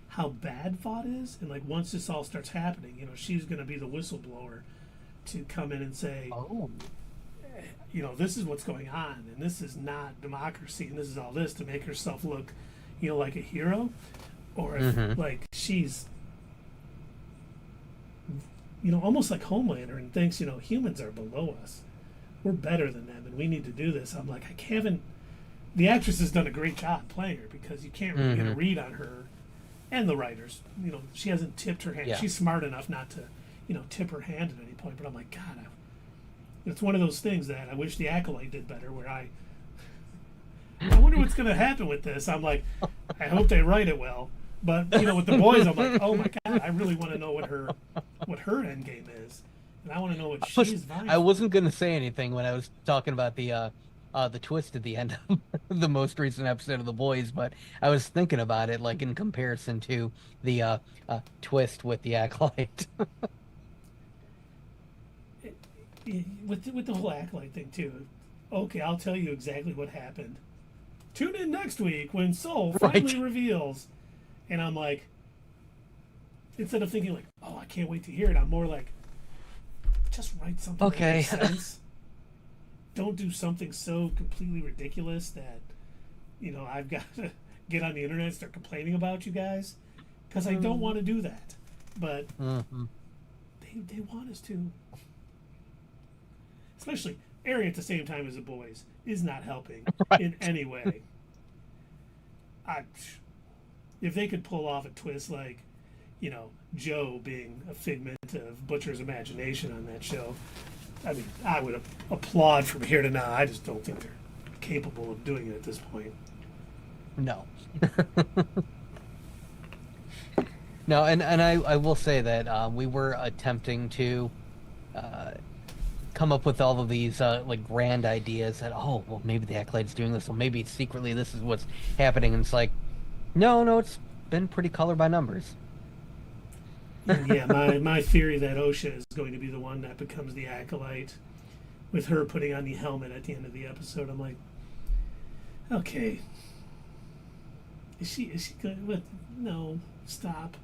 how bad VOD is, and like once this all starts happening, she's going to be the whistleblower to come in and say, this is what's going on, and this is not democracy, and this is all this, to make herself look, like a hero. Or if, like, she's, almost like Homelander and thinks, humans are below us. We're better than them, and we need to do this. I'm like, the actress has done a great job playing her, because you can't really get a read on her, and the writers. She hasn't tipped her hand. Yeah. She's smart enough not to, tip her hand at any point. But I'm like, God, it's one of those things that I wish the Acolyte did better, where I wonder what's going to happen with this. I'm like, I hope they write it well. But with the boys, I'm like, oh my God, I really want to know what her end game is, and I want to know what she's vying. I wasn't going to say anything when I was talking about the twist at the end of the most recent episode of The Boys, but I was thinking about it like in comparison to the twist with the Acolyte. with the whole Acolyte thing too. Okay, I'll tell you exactly what happened. Tune in next week when Soul finally reveals. And I'm like, instead of thinking like, oh, I can't wait to hear it, I'm more like, just write something that makes sense. don't do something so completely ridiculous that, I've got to get on the internet and start complaining about you guys, because I don't want to do that. But they want us to. Especially airing at the same time as the boys is not helping in any way. If they could pull off a twist like, Joe being a figment of Butcher's imagination on that show, I mean, I would applaud from here to now. I just don't think they're capable of doing it at this point. No. No, and I will say that we were attempting to come up with all of these like grand ideas that, oh, well, maybe the Acolyte's doing this, or maybe secretly this is what's happening, and it's like, no, it's been pretty color by numbers. Yeah, my theory that Osha is going to be the one that becomes the Acolyte, with her putting on the helmet at the end of the episode. I'm like, okay, is she good? What? No, stop.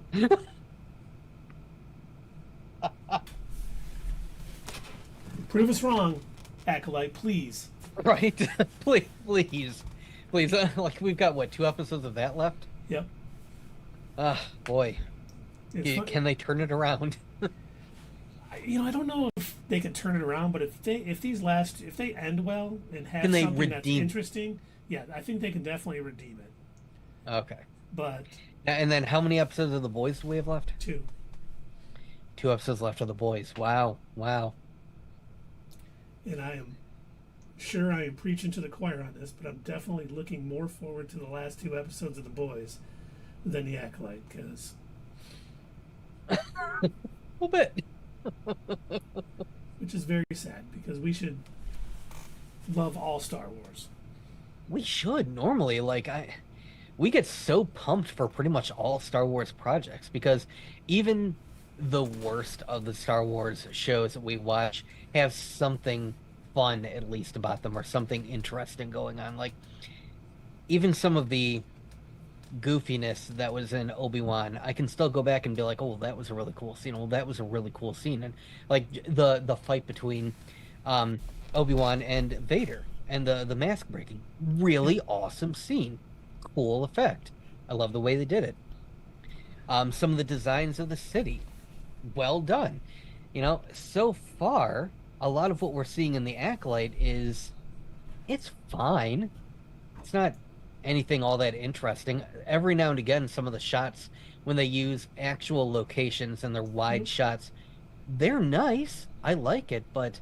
Prove us wrong, Acolyte, please. Right, please. Like, we've got what, 2 episodes of that left? Yep. Boy. Can they turn it around? I don't know if they can turn it around, but if they end well and have something that's interesting, yeah, I think they can definitely redeem it. Okay. But and then how many episodes of The Boys do we have left? 2. 2 episodes left of The Boys. Wow. And I am sure I am preaching to the choir on this, but I'm definitely looking more forward to the last 2 episodes of The Boys than The Acolyte, because a little bit. Which is very sad, because we should love all Star Wars. We should normally. We get so pumped for pretty much all Star Wars projects, because even the worst of the Star Wars shows that we watch have something fun at least about them, or something interesting going on. Like, even some of the goofiness that was in Obi-Wan, I can still go back and be like, oh, that was a really cool scene. Well, that was a really cool scene. And like the fight between Obi-Wan and Vader and the mask breaking, really awesome scene, cool effect. I love the way they did it. Some of the designs of the city, well done. So far, a lot of what we're seeing in the Acolyte it's fine. It's not anything all that interesting. Every now and again, some of the shots, when they use actual locations and they're wide shots, they're nice. I like it, but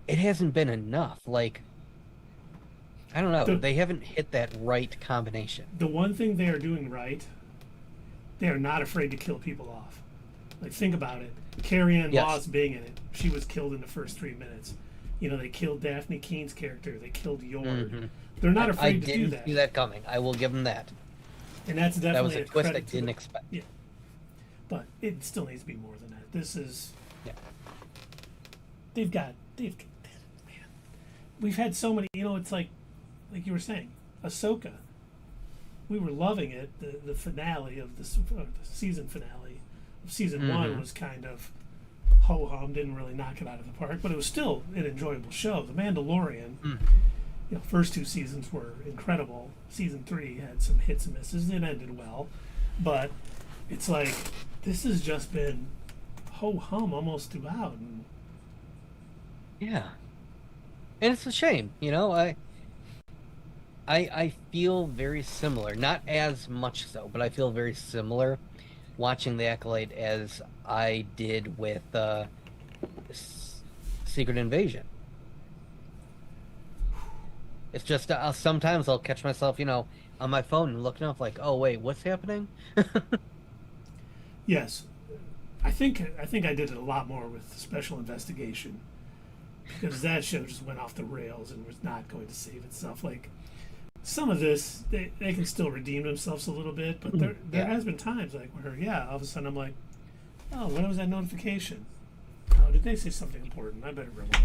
it hasn't been enough. Like, I don't know. They haven't hit that right combination. The one thing they are doing right, they are not afraid to kill people off. Like, think about it. Carrie-Anne Moss being in it, she was killed in the first 3 minutes. They killed Dafne Keen's character. They killed Yord. Mm-hmm. They're not afraid to do that. I didn't see that coming. I will give them that. And that's definitely that was a twist I didn't expect. Yeah. But it still needs to be more than that. This is... Yeah. They've got... Man. We've had so many... It's like you were saying, Ahsoka. We were loving it. The finale of the season finale of season 1 was kind of ho-hum, didn't really knock it out of the park, but it was still an enjoyable show. The Mandalorian, first 2 seasons were incredible. Season 3 had some hits and misses. It ended well, but it's like this has just been ho-hum almost throughout. And yeah, and it's a shame. I feel very similar, not as much so, but I feel very similar watching The Acolyte as I did with Secret Invasion. It's just sometimes I'll catch myself, on my phone and looking up like, oh wait, what's happening? Yes, I think I did it a lot more with Special Investigation, because that show just went off the rails and was not going to save itself. Like, some of this, they can still redeem themselves a little bit, but there has been times like where, all of a sudden I'm like, oh, when was that notification? Oh, did they say something important? I better rewind it.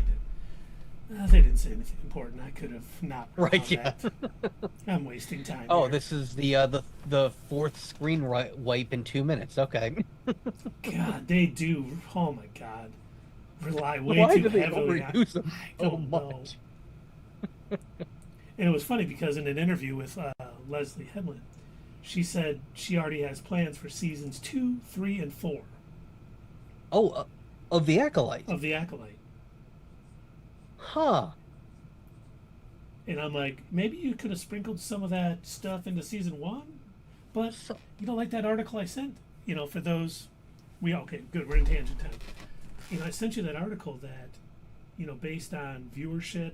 They didn't say anything important. I could have not. Right, yeah. I'm wasting time. Oh, here. This is the 4th screen wipe in 2 minutes. Okay. God, they do. Oh my God, rely way Why too do they heavily overuse them I don't so know. much? And it was funny because in an interview with Leslye Headland, she said she already has plans for seasons 2, 3, and 4 Oh, of the Acolyte. of The Acolyte. Huh. And I'm like, maybe you could have sprinkled some of that stuff into season 1, but So, like that article I sent, for those, okay, good, we're in tangent time. I sent you that article that, based on viewership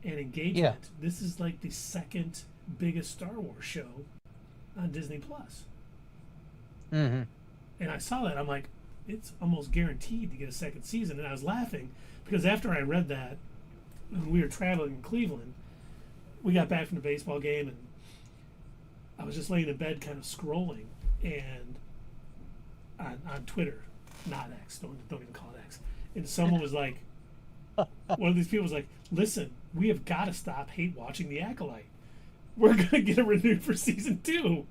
and engagement, yeah. this is like the second biggest Star Wars show on Disney Plus. Mm-hmm. And I saw that, I'm like, it's almost guaranteed to get a second season. And I was laughing because after I read that, when we were traveling in Cleveland, we got back from the baseball game, and I was just laying in bed kind of scrolling, and on Twitter, not X, don't even call it X, and someone was like, one of these people was like, listen, we have got to stop hate watching The Acolyte. We're going to get it renewed for season 2.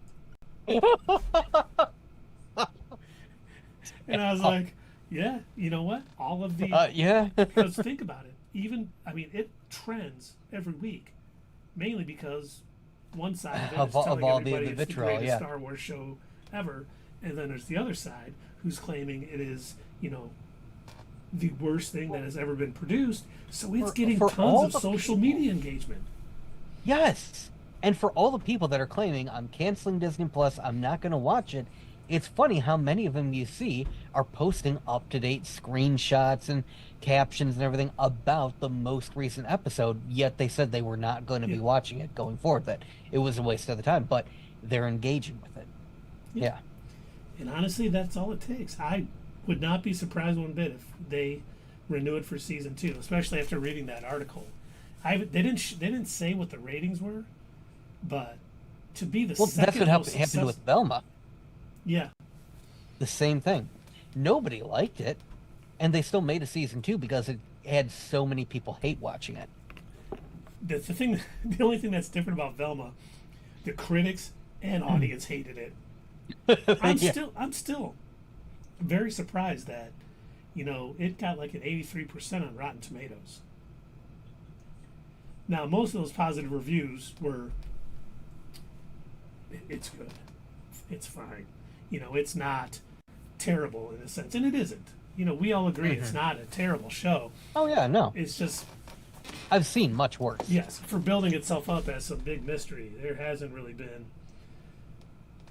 And I was like, yeah, you know what? All of the... yeah. Because think about it. It trends every week. Mainly because one side of it is telling everybody it's the greatest Star Wars show ever. And then there's the other side who's claiming it is, the worst thing that has ever been produced. So it's getting tons of social media engagement. Yes. And for all the people that are claiming, I'm canceling Disney Plus, I'm not going to watch it, it's funny how many of them you see are posting up-to-date screenshots and captions and everything about the most recent episode, yet they said they were not going to be watching it going forward, that it was a waste of the time, but they're engaging with it. Yeah. And honestly, that's all it takes. I would not be surprised one bit if they renew it for season 2, especially after reading that article. They didn't say what the ratings were, but to be the second that's what happened with Velma. Yeah. The same thing. Nobody liked it, and they still made a season 2 because it had so many people hate watching it. The only thing that's different about Velma, the critics and audience hated it. I'm still very surprised that, it got like an 83% on Rotten Tomatoes. Now, most of those positive reviews were, it's good, it's fine. It's not terrible in a sense, and it isn't. We all agree it's not a terrible show. Oh yeah, no. It's just, I've seen much worse. Yes, for building itself up as some big mystery, there hasn't really been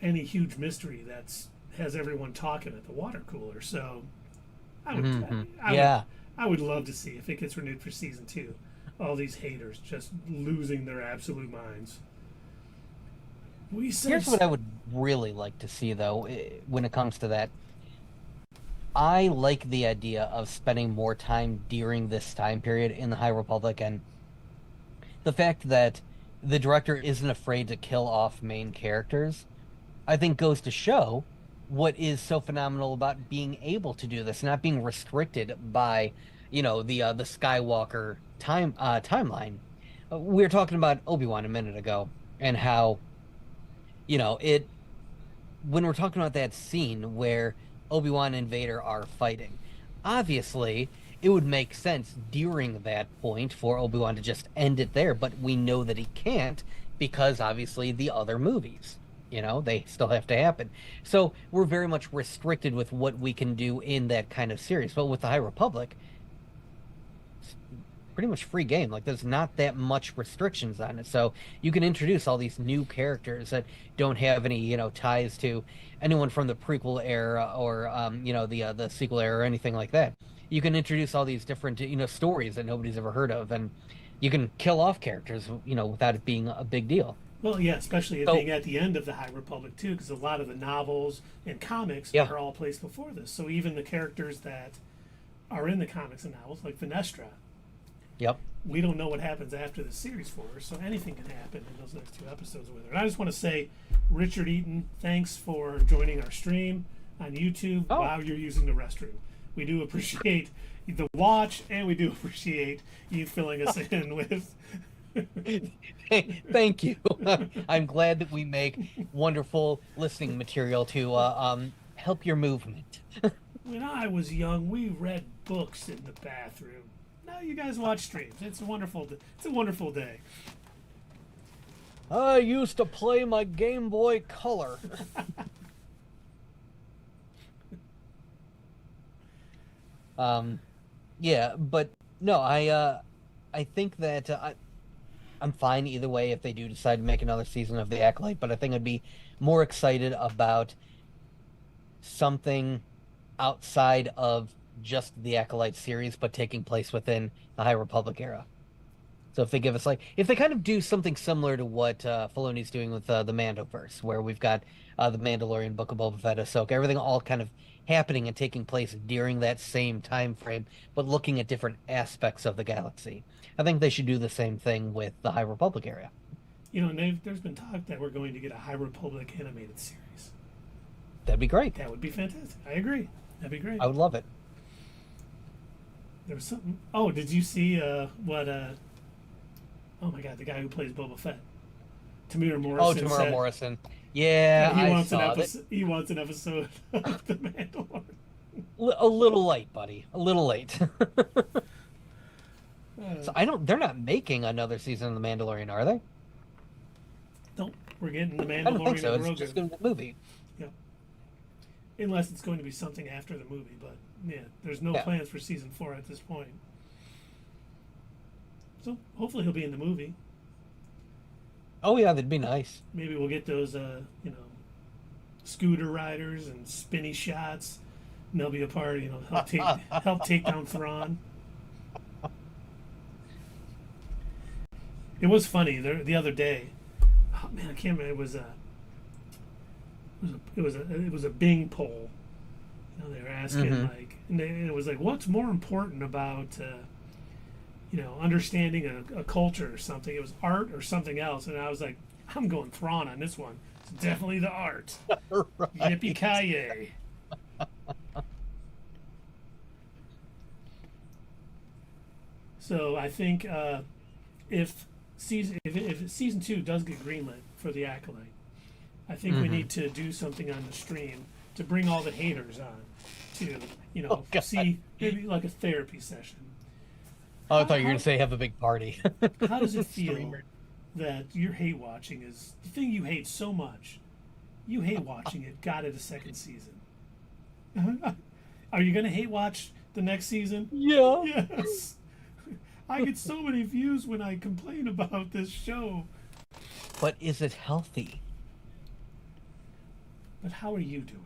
any huge mystery that's has everyone talking at the water cooler. So, I would love to see if it gets renewed for season 2. All these haters just losing their absolute minds. Here's what I would really like to see, though, when it comes to that. I like the idea of spending more time during this time period in the High Republic, and the fact that the director isn't afraid to kill off main characters, I think goes to show what is so phenomenal about being able to do this, not being restricted by, the Skywalker timeline. We were talking about Obi-Wan a minute ago, and how, when we're talking about that scene where Obi-Wan and Vader are fighting, obviously it would make sense during that point for Obi-Wan to just end it there, but we know that he can't because obviously the other movies, they still have to happen. So we're very much restricted with what we can do in that kind of series. But with the High Republic, it's pretty much free game. Like, there's not that much restrictions on it. So you can introduce all these new characters that don't have any, ties to anyone from the prequel era or, the sequel era or anything like that. You can introduce all these different, stories that nobody's ever heard of, and you can kill off characters, without it being a big deal. Well, yeah, especially it being at the end of the High Republic, too, because a lot of the novels and comics are all placed before this. So even the characters that are in the comics and novels, like Venestra, we don't know what happens after the series for her, so anything can happen in those next 2 episodes with her. And I just want to say, Richard Eaton, thanks for joining our stream on YouTube while you're using the restroom. We do appreciate the watch, and we do appreciate you filling us in with... Thank you. I'm glad that we make wonderful listening material to help your movement. When I was young, we read books in the bathroom. Now you guys watch streams. It's a wonderful day. I used to play my Game Boy Color. Yeah, but no, I think that I'm fine either way if they do decide to make another season of The Acolyte, but I think I'd be more excited about something outside of just the Acolyte series, but taking place within the High Republic era. So if they give us if they kind of do something similar to what Filoni's doing with the Mandoverse, where we've got the Mandalorian, Book of Boba Fett, Ahsoka, everything all kind of happening and taking place during that same time frame, but looking at different aspects of the galaxy. I think they should do the same thing with the High Republic area. And there's been talk that we're going to get a High Republic animated series. That'd be great. That would be fantastic. I agree. That'd be great. I would love it. There was something. Oh, did you see what? Oh my God, the guy who plays Boba Fett, Tamir Morrison. Oh, Tamir Morrison. Yeah, he I wants saw He wants an episode of The Mandalorian. A little late, buddy. A little late. So they're not making another season of The Mandalorian, are they? No, we're getting The Mandalorian. I don't think so. And It's just going to be a movie. Yeah. Unless it's going to be something after the movie, but yeah, there's no plans for season 4 at this point. So hopefully he'll be in the movie. Oh yeah, that'd be nice. Maybe we'll get those, scooter riders and spinny shots, and they'll be a part. Help take down Thrawn. It was funny the other day. Oh man, I can't remember. It was a Bing poll. They were asking and it was like, what's more important about understanding a culture or something? It was art or something else, and I was like, I'm going Thrawn on this one. It's definitely the art. Right. Yippee-ki-yay. So I think if season 2 does get greenlit for The Acolyte, I think we need to do something on the stream to bring all the haters on to see maybe like a therapy session. Oh, I thought you were going to say have a big party. How does it feel that your hate watching is the thing you hate so much? You hate watching it, got it a second season. Are you going to hate watch the next season? Yeah. Yes. I get so many views when I complain about this show. But is it healthy? But how are you doing?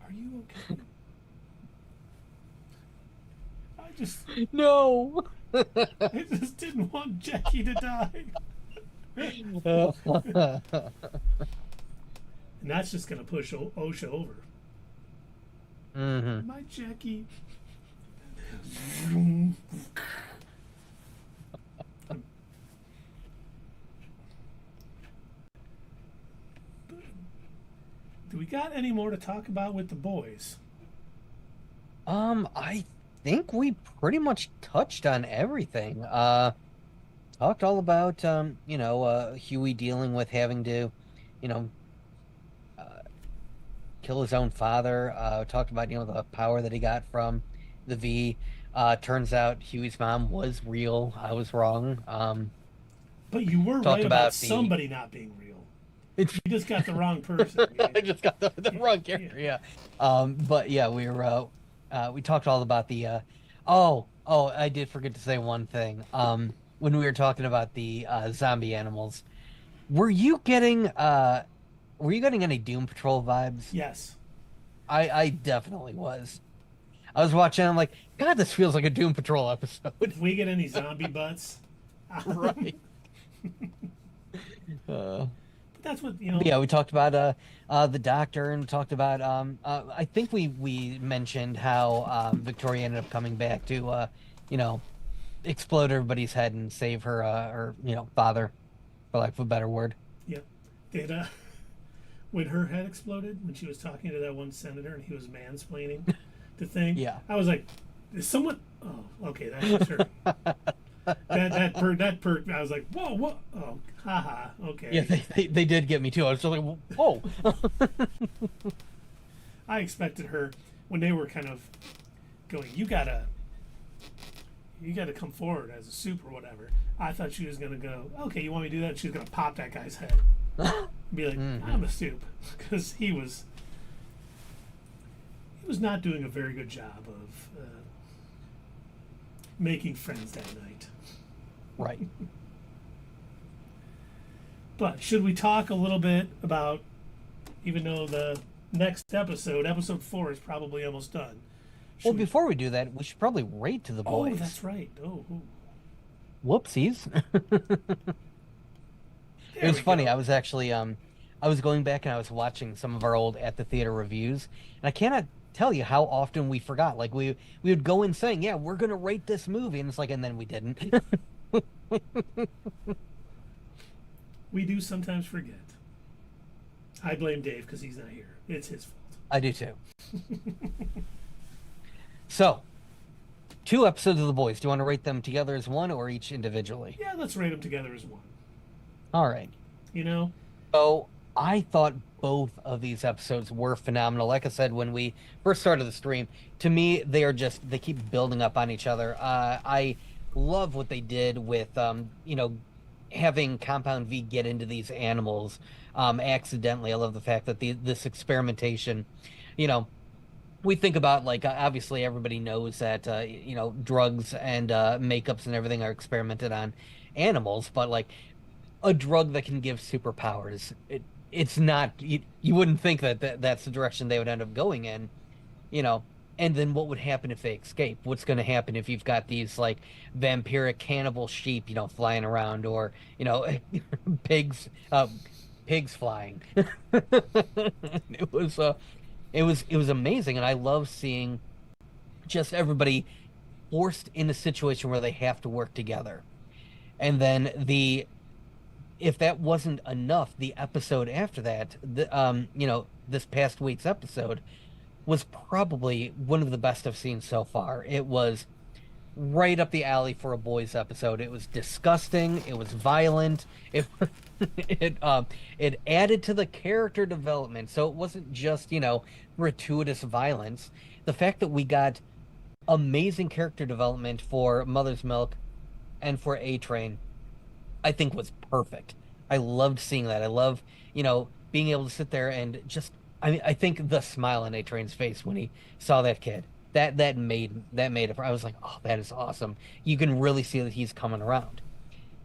Are you okay? No. I just didn't want Jackie to die. And that's just going to push Osha over. Mm-hmm. My Jackie. Do we got any more to talk about with the boys? I think we pretty much touched on everything. Talked all about Huey dealing with having to, kill his own father. Talked about the power that he got from the V. Turns out Huey's mom was real. I was wrong. But you were right about somebody not being real. You just got the wrong person. I just got the wrong character. Yeah. But yeah, we were. We talked all about the. I did forget to say one thing. When we were talking about the zombie animals, were you getting any Doom Patrol vibes? Yes. I definitely was. I was watching. I'm like, God, this feels like a Doom Patrol episode. If we get any zombie butts, right? But that's what Yeah, we talked about the doctor and talked about. I think we mentioned how Victoria ended up coming back to explode everybody's head and save her father, for lack of a better word. Yep. Did when her head exploded, when she was talking to that one senator and he was mansplaining the thing, yeah, I was like, is someone? Oh, okay, that was her. that perk. I was like, whoa, what? Oh, haha. Okay. Yeah, they did get me too. I was just like, whoa. I expected her when they were kind of going. You gotta you got to come forward as a soup or whatever. I thought she was going to go, okay, you want me to do that? And she was going to pop that guy's head. Be like, I'm a soup. Because he was not doing a very good job of making friends that night. Right. But should we talk a little bit about, even though the next episode 4, is probably almost done. Well, before we do that, we should probably rate to the boys. Oh, that's right. Oh. Whoopsies. It was funny. I was actually, I was going back and I was watching some of our old At the Theater reviews, and I cannot tell you how often we forgot. Like, we would go in saying, yeah, we're going to rate this movie, and it's like, and then we didn't. We do sometimes forget. I blame Dave because he's not here. It's his fault. I do too. So, 2 episodes of The Boys. Do you want to rate them together as one or each individually? Yeah, let's rate them together as one. All right. You know? So, I thought both of these episodes were phenomenal. Like I said, when we first started the stream, to me, they keep building up on each other. I love what they did with, having Compound V get into these animals accidentally. I love the fact that this experimentation, we think about, like, obviously everybody knows that, drugs and makeups and everything are experimented on animals, but, like, a drug that can give superpowers, it's not, you wouldn't think that's the direction they would end up going in, and then what would happen if they escape? What's going to happen if you've got these, like, vampiric cannibal sheep, flying around, or, pigs flying. It was amazing, and I love seeing just everybody forced in a situation where they have to work together. And then if that wasn't enough, the episode after that, this past week's episode was probably one of the best I've seen so far. It was right up the alley for a boys episode. It was disgusting. It was violent. It added to the character development. So it wasn't just, gratuitous violence. The fact that we got amazing character development for Mother's Milk and for A-Train, I think was perfect. I loved seeing that. I love, being able to sit there and just, I think the smile on A-Train's face when he saw that kid, that made it. I was like, oh, that is awesome. You can really see that he's coming around.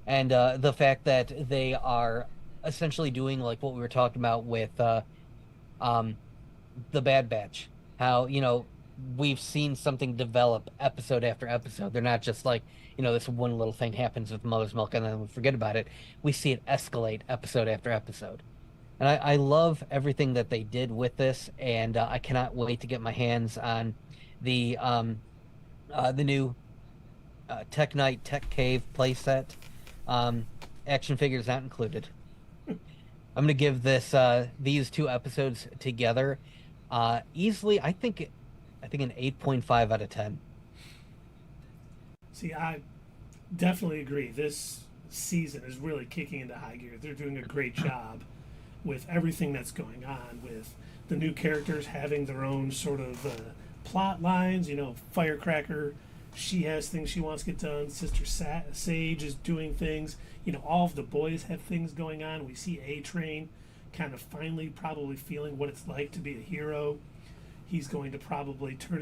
And the fact that they are essentially doing, like, what we were talking about with the Bad Batch, how, we've seen something develop episode after episode. They're not just like, this one little thing happens with Mother's Milk and then we forget about it. We see it escalate episode after episode. And I love everything that they did with this, and I cannot wait to get my hands on the new Tech Night Tech Cave playset. Action figures not included. I'm gonna give these 2 episodes together easily. I think an 8.5 out of 10. See, I definitely agree. This season is really kicking into high gear. They're doing a great job with everything that's going on, with the new characters having their own sort of plot lines. Firecracker, she has things she wants to get done. Sister Sage is doing things. All of the boys have things going on. We see A-Train kind of finally probably feeling what it's like to be a hero. He's going to probably turn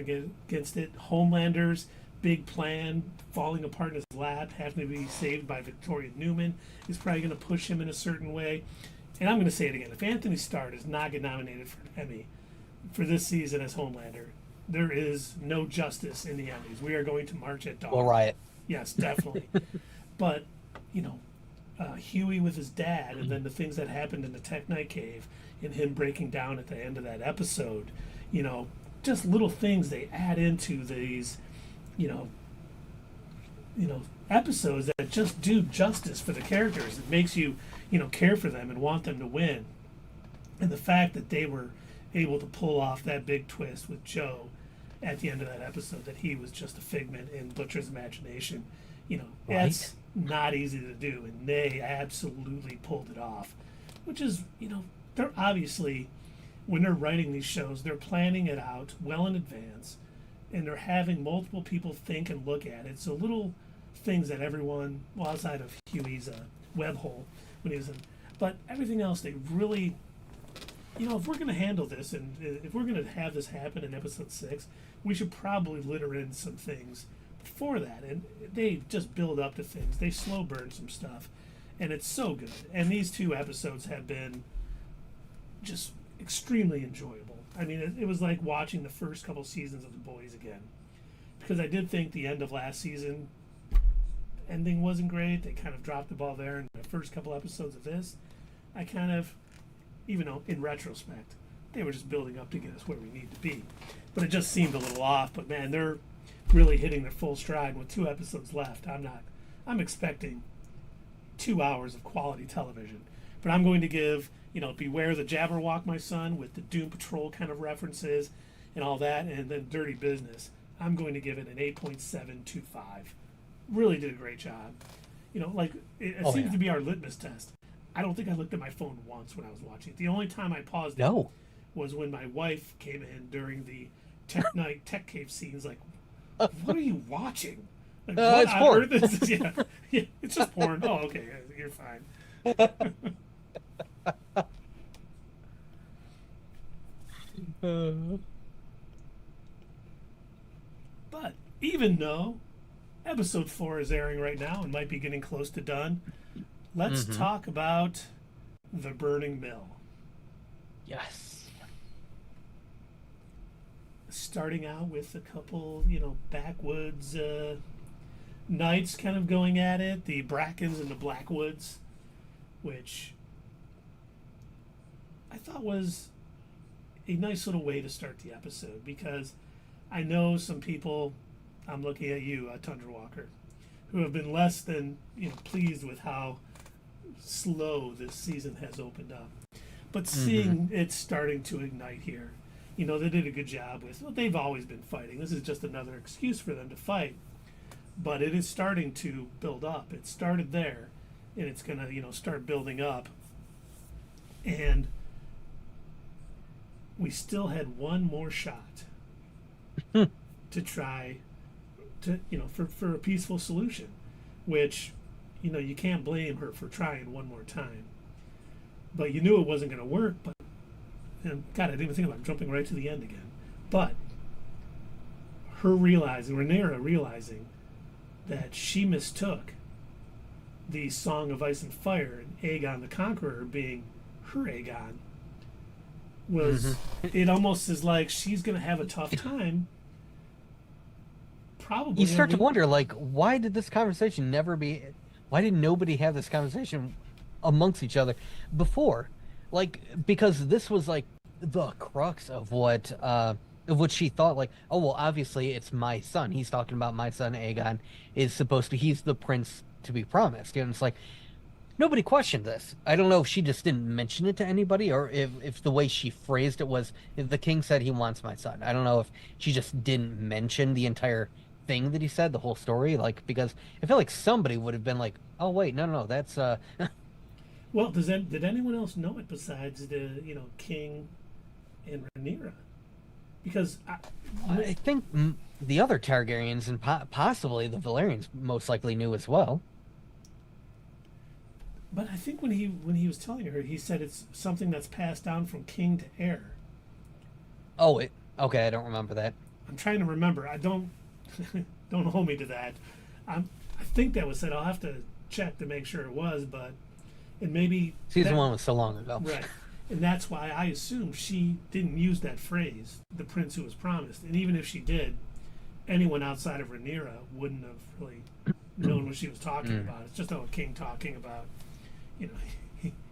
against it. Homelander's big plan falling apart in his lap, having to be saved by Victoria Newman, is probably going to push him in a certain way. And I'm going to say it again. If Anthony Starr does not get nominated for an Emmy for this season as Homelander, there is no justice in the Emmys. We are going to march at dawn. We'll riot. Yes, definitely. But, Huey with his dad, and then the things that happened in the Tech Night Cave, and him breaking down at the end of that episode, just little things they add into these, episodes that just do justice for the characters. It makes you, care for them and want them to win. And the fact that they were able to pull off that big twist with Joe at the end of that episode, that he was just a figment in Butcher's imagination, that's not easy to do, and they absolutely pulled it off. Which is, they're obviously, when they're writing these shows, they're planning it out well in advance, and they're having multiple people think and look at it. So little things that everyone, well, outside of Huey's web hole when he was in, but everything else, they really, if we're going to handle this and if we're going to have this happen in episode 6, we should probably litter in some things before that. And they just build up to things. They slow burn some stuff. And it's so good. And these 2 episodes have been just extremely enjoyable. I mean, it was like watching the first couple seasons of The Boys again. Because I did think the end of last season ending wasn't great. They kind of dropped the ball there. And the first couple episodes of this, I kind of, even though in retrospect, they were just building up to get us where we need to be. But it just seemed a little off. But man, they're really hitting their full stride with 2 episodes left. I'm expecting 2 hours of quality television. But I'm going to give, Beware the Jabberwock, my son, with the Doom Patrol kind of references and all that, and then Dirty Business. I'm going to give it an 8.725. Really did a great job. It seems to be our litmus test. I don't think I looked at my phone once when I was watching it. The only time I paused it was when my wife came in during the Tech Night Tech Cave scenes. Like, what are you watching? Like, what it's porn. Earth is yeah, it's just porn. Oh, okay, you're fine. But even though episode 4 is airing right now and might be getting close to done, let's talk about The Burning Mill. Yes. Starting out with a couple, backwoods knights kind of going at it, the Brackens and the Blackwoods, which I thought was a nice little way to start the episode, because I know some people, I'm looking at you, Tundra Walker, who have been less than pleased with how slow this season has opened up. But seeing it starting to ignite here, they did a good job with, they've always been fighting. This is just another excuse for them to fight. But it is starting to build up. It started there, and it's going to, start building up. And we still had one more shot to try to, for a peaceful solution, which, you can't blame her for trying one more time. But you knew it wasn't going to work. But, and God, I didn't even think about jumping right to the end again. But Rhaenyra realizing that she mistook the Song of Ice and Fire and Aegon the Conqueror being her Aegon, was it almost is like she's going to have a tough time. Probably. You start to wonder, why did this conversation never be? Why did nobody have this conversation amongst each other before? Because this was the crux of what she thought. Oh well, obviously it's my son. He's talking about my son Aegon is supposed to. He's the prince to be promised. And it's nobody questioned this. I don't know if she just didn't mention it to anybody, or if the way she phrased it was, if the king said he wants my son. I don't know if she just didn't mention the entire thing that he said, the whole story, because I feel like somebody would have been oh wait, no, that's Well, did anyone else know it besides the King and Rhaenyra? Because I think the other Targaryens and possibly the Valerians most likely knew as well. But I think when he was telling her, he said it's something that's passed down from king to heir. Oh, okay, I don't remember that. I'm trying to remember. I don't hold me to that. I think that was said. I'll have to check to make sure it was, but and maybe season 1 was so long ago, right? And that's why I assume she didn't use that phrase, the prince who was promised. And even if she did, anyone outside of Rhaenyra wouldn't have really known what she was talking about. It's just a king talking about,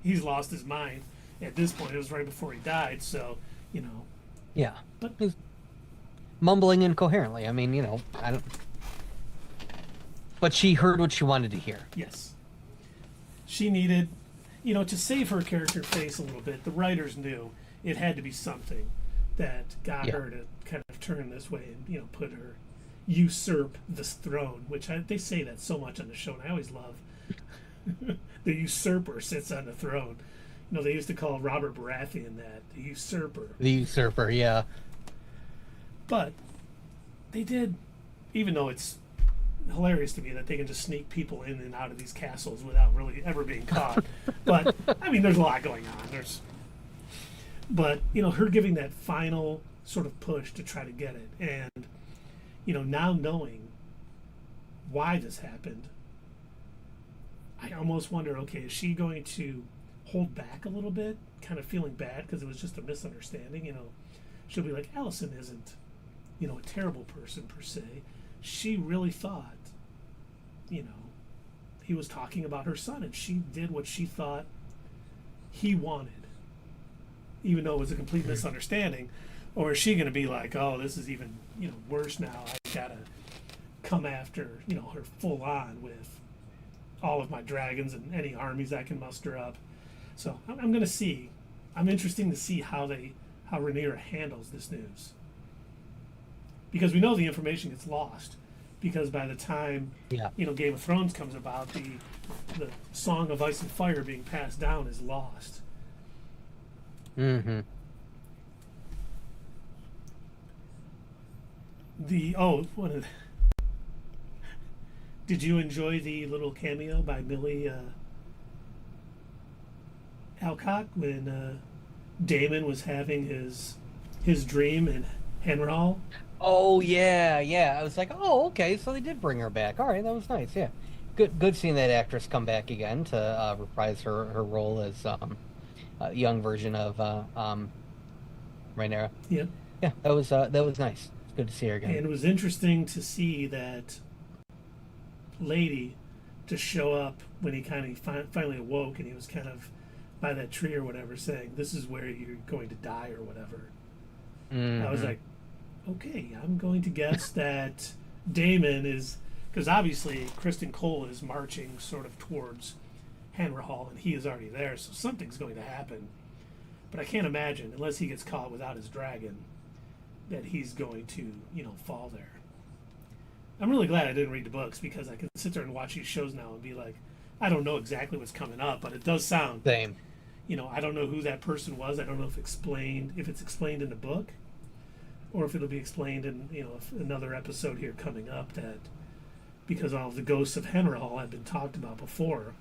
he's lost his mind. At this point, it was right before he died, so, Yeah. But he's mumbling incoherently. I mean, I don't... But she heard what she wanted to hear. Yes. She needed, to save her character face a little bit. The writers knew it had to be something that got her to kind of turn this way and, put her, usurp this throne, which they say that so much on the show, and I always love the usurper sits on the throne. They used to call Robert Baratheon that, the usurper. The usurper, yeah. But they did, even though it's hilarious to me that they can just sneak people in and out of these castles without really ever being caught. But I mean, there's a lot going on. But her giving that final sort of push to try to get it, and now knowing why this happened, I almost wonder, okay, is she going to hold back a little bit, kind of feeling bad because it was just a misunderstanding? She'll be like, Allison isn't, a terrible person per se. She really thought, he was talking about her son, and she did what she thought he wanted, even though it was a complete misunderstanding. Or is she going to be like, oh, this is even, worse now. I got to come after, her full on with all of my dragons and any armies I can muster up. So I'm going to see. I'm interested to see how Rhaenyra handles this news. Because we know the information gets lost. Because by the time, Game of Thrones comes about, the Song of Ice and Fire being passed down is lost. Mm-hmm. Did you enjoy the little cameo by Millie Alcock when Daemon was having his dream in Henry? Oh yeah. I was like, oh, okay, so they did bring her back. All right, that was nice. Yeah, good seeing that actress come back again to reprise her role as a young version of Rhaenyra. Yeah, that was nice. It's good to see her again. And it was interesting to see that lady to show up when he kind of finally awoke, and he was kind of by that tree or whatever, saying, "This is where you're going to die," or whatever. Mm-hmm. I was like, okay, I'm going to guess that Daemon is, because obviously Kristen Cole is marching sort of towards Henry Hall, and he is already there, so something's going to happen. But I can't imagine, unless he gets caught without his dragon, that he's going to, fall there. I'm really glad I didn't read the books, because I can sit there and watch these shows now and be like, I don't know exactly what's coming up, but it does sound... Same. I don't know who that person was. I don't know if it's explained in the book, or if it'll be explained in another episode here coming up, that because all of the ghosts of Henry Hall have been talked about before.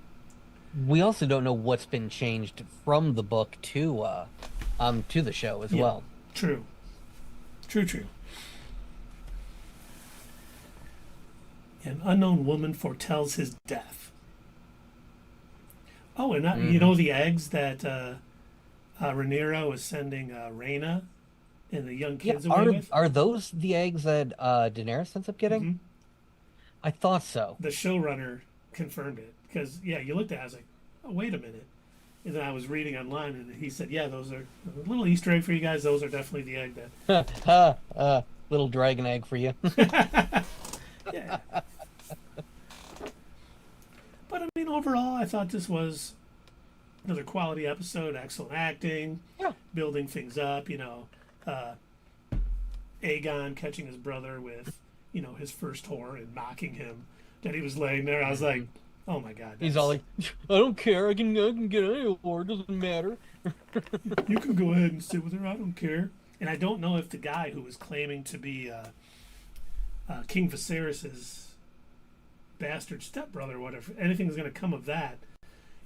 We also don't know what's been changed from the book to the show as well. True. An unknown woman foretells his death. Oh, and the eggs that Rhaenyra was sending Rhaena and the young kids away with? Are those the eggs that Daenerys ends up getting? Mm-hmm. I thought so. The showrunner confirmed it. Because, you looked at it, I was like, oh, wait a minute. And then I was reading online, and he said, those are a little Easter egg for you guys. Those are definitely the egg that... little dragon egg for you. Yeah. But, I mean, overall, I thought this was another quality episode. Excellent acting. Yeah. Building things up, Aegon catching his brother with, his first whore and mocking him that he was laying there. I was like, oh my God. He's all like, I don't care. I can get any whore. It doesn't matter. You can go ahead and sit with her. I don't care. And I don't know if the guy who was claiming to be King Viserys's bastard stepbrother or whatever, anything's going to come of that,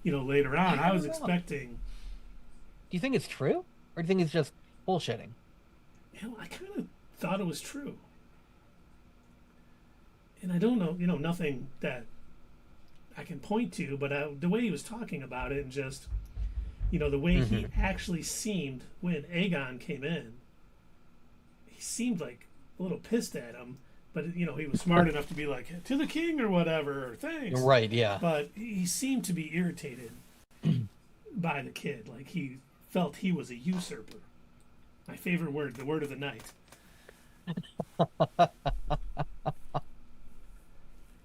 later on. I was expecting... Do you think it's true? Or do you think it's just bullshitting? I kind of thought it was true. And I don't know, nothing that I can point to, but the way he was talking about it, and just, the way he actually seemed when Aegon came in, he seemed like a little pissed at him, but, he was smart enough to be like, to the king or whatever, or thanks. Right, yeah. But he seemed to be irritated by the kid, like he felt he was a usurper. My favorite word, the word of the night.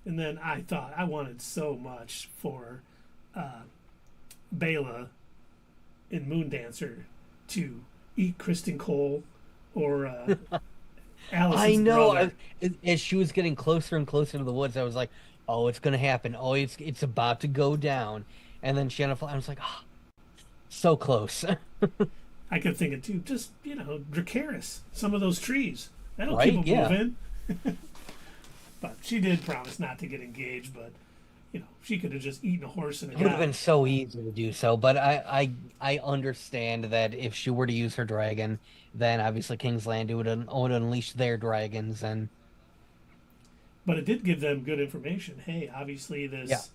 And then I thought I wanted so much for Bela in Moondancer to eat Kristen Cole or Allison's I know. brother. As she was getting closer and closer to the woods, I was like, "Oh, it's gonna happen. Oh, it's about to go down." And then I was like, "Oh, so close." I kept thinking too, just Dracarys, some of those trees that'll right? keep them moving. But she did promise not to get engaged, but she could have just eaten a horse and a It would have cow. been so easy to do so, but I understand that if she were to use her dragon, then obviously King's Landing would unleash their dragons, and But it did give them good information. Hey, obviously yeah. this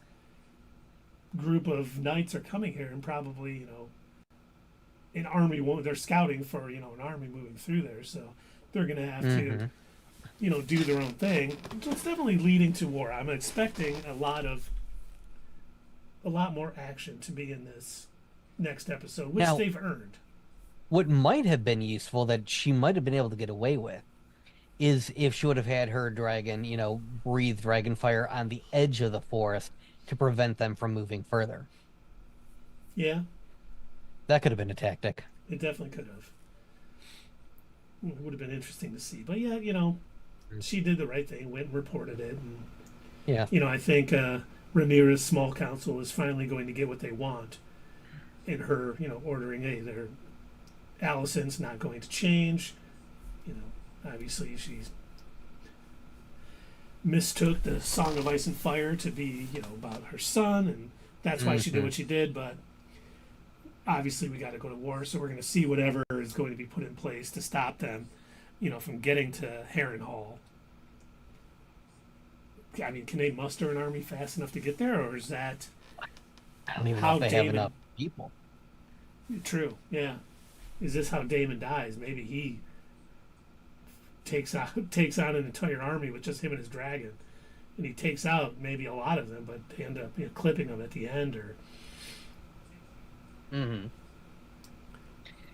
group of knights are coming here, and probably an army won't. They're scouting for an army moving through there, so they're gonna have to do their own thing. So it's definitely leading to war. I'm expecting a lot more action to be in this next episode, which Now, they've earned. what might have been useful that she might have been able to get away with is if she would have had her dragon, breathe dragon fire on the edge of the forest to prevent them from moving further. Yeah, That could have been a tactic. it definitely could have. It would have been interesting to see. But yeah, she did the right thing, went and reported it. And, Yeah. I think Rhaenyra's small council is finally going to get what they want in her, ordering, hey, Alicent's not going to change. Obviously she's mistook the Song of Ice and Fire to be, about her son, and that's why she did what she did. But obviously, we got to go to war, so we're going to see whatever is going to be put in place to stop them, from getting to Harrenhal. I mean, can they muster an army fast enough to get there, or is that I don't even know how if they have Daemon? enough people. True, yeah. Is this how Daemon dies? Maybe he takes on an entire army with just him and his dragon, and he takes out maybe a lot of them, but they end up clipping them at the end, or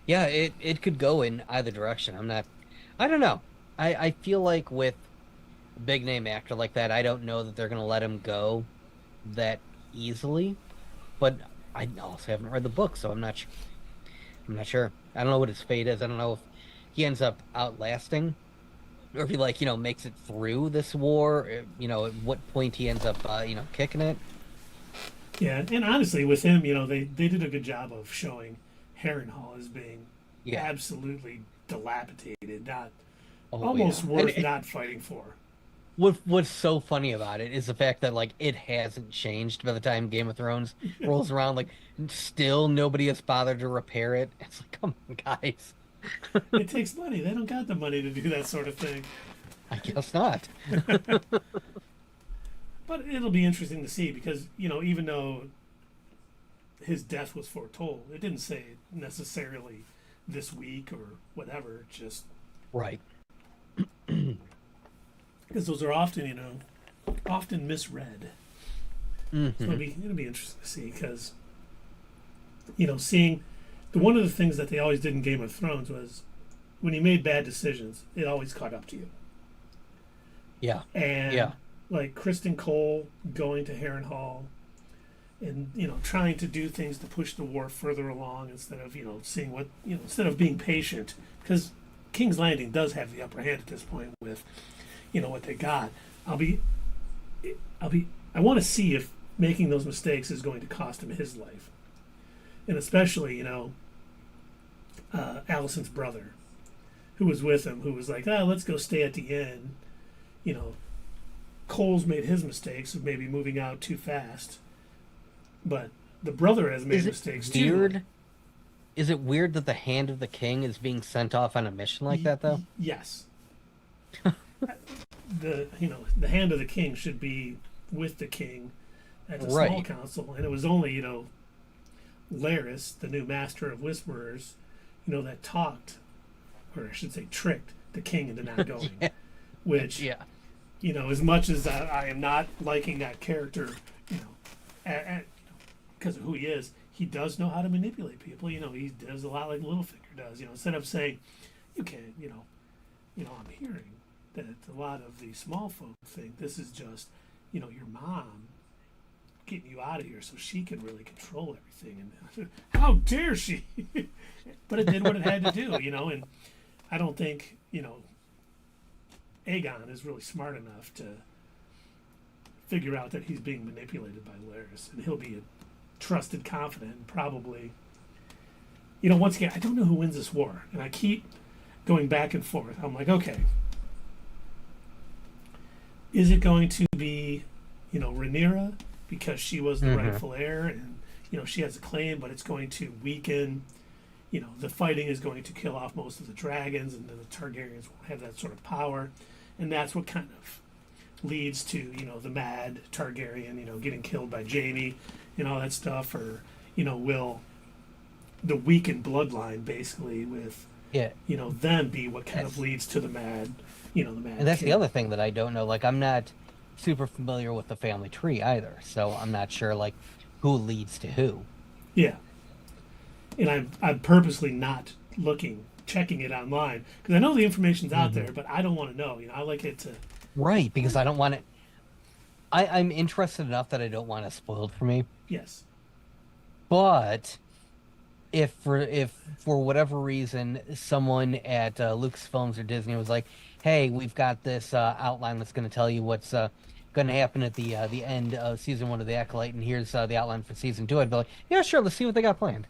Yeah, it could go in either direction. I don't know. I feel like with a big name actor like that, I don't know that they're gonna let him go that easily. But I also haven't read the book, so I'm not sure. I'm not sure. I don't know what his fate is. I don't know if he ends up outlasting, or if he makes it through this war. At what point he ends up kicking it. yeah. And honestly, with him, they did a good job of showing Harrenhal as being absolutely dilapidated, not almost worth not fighting for. What's so funny about it is the fact that it hasn't changed by the time Game of Thrones rolls around. Still nobody has bothered to repair it. It's like, come on, guys. It takes money. They don't got the money to do that sort of thing. I guess not. But it'll be interesting to see because even though his death was foretold, it didn't say necessarily this week or whatever. Just right. Because those are often often misread. So it'll be interesting to see because seeing one of the things that they always did in Game of Thrones was when you made bad decisions, it always caught up to you. Yeah. And like Kristen Cole going to Harrenhal and trying to do things to push the war further along instead of seeing what instead of being patient, because King's Landing does have the upper hand at this point with what they got. I want to see if making those mistakes is going to cost him his life, and especially Alicent's brother, who was with him, who was like, let's go stay at the inn. Cole's made his mistakes of maybe moving out too fast, but the brother has made mistakes too. Is it weird that the Hand of the King is being sent off on a mission like that, though? Yes. The Hand of the King should be with the king at the small council, and it was only Larys, the new master of whisperers, that talked, or I should say tricked the king into not going. Which as much as I am not liking that character, because of who he is, he does know how to manipulate people. He does a lot like Littlefinger does. Instead of saying, you can't, I'm hearing that a lot of the small folk think this is just, your mom getting you out of here so she can really control everything. And how dare she? But it did what it had to do, and I don't think, Aegon is really smart enough to figure out that he's being manipulated by Larys, and he'll be a trusted confidant, and probably, once again, I don't know who wins this war, and I keep going back and forth. I'm like, okay, is it going to be, Rhaenyra because she was the rightful heir and she has a claim, but it's going to weaken. The fighting is going to kill off most of the dragons, and then the Targaryens won't have that sort of power, and that's what kind of leads to the mad Targaryen getting killed by Jaime and all that stuff, or will the weakened bloodline basically with them be what kind of leads to the mad and that's the other thing that I don't know. Like, I'm not super familiar with the family tree either, so I'm not sure like who leads to who. Yeah, and I'm purposely not checking it online because I know the information's out there, but I don't want to know. I like it to. Right, because I don't want it. I'm interested enough that I don't want it spoiled for me. Yes. But if for whatever reason someone at Lucasfilms or Disney was like, "Hey, we've got this outline that's going to tell you what's going to happen at the end of season 1 of The Acolyte, and here's the outline for season 2," I'd be like, "Yeah, sure, let's see what they got planned."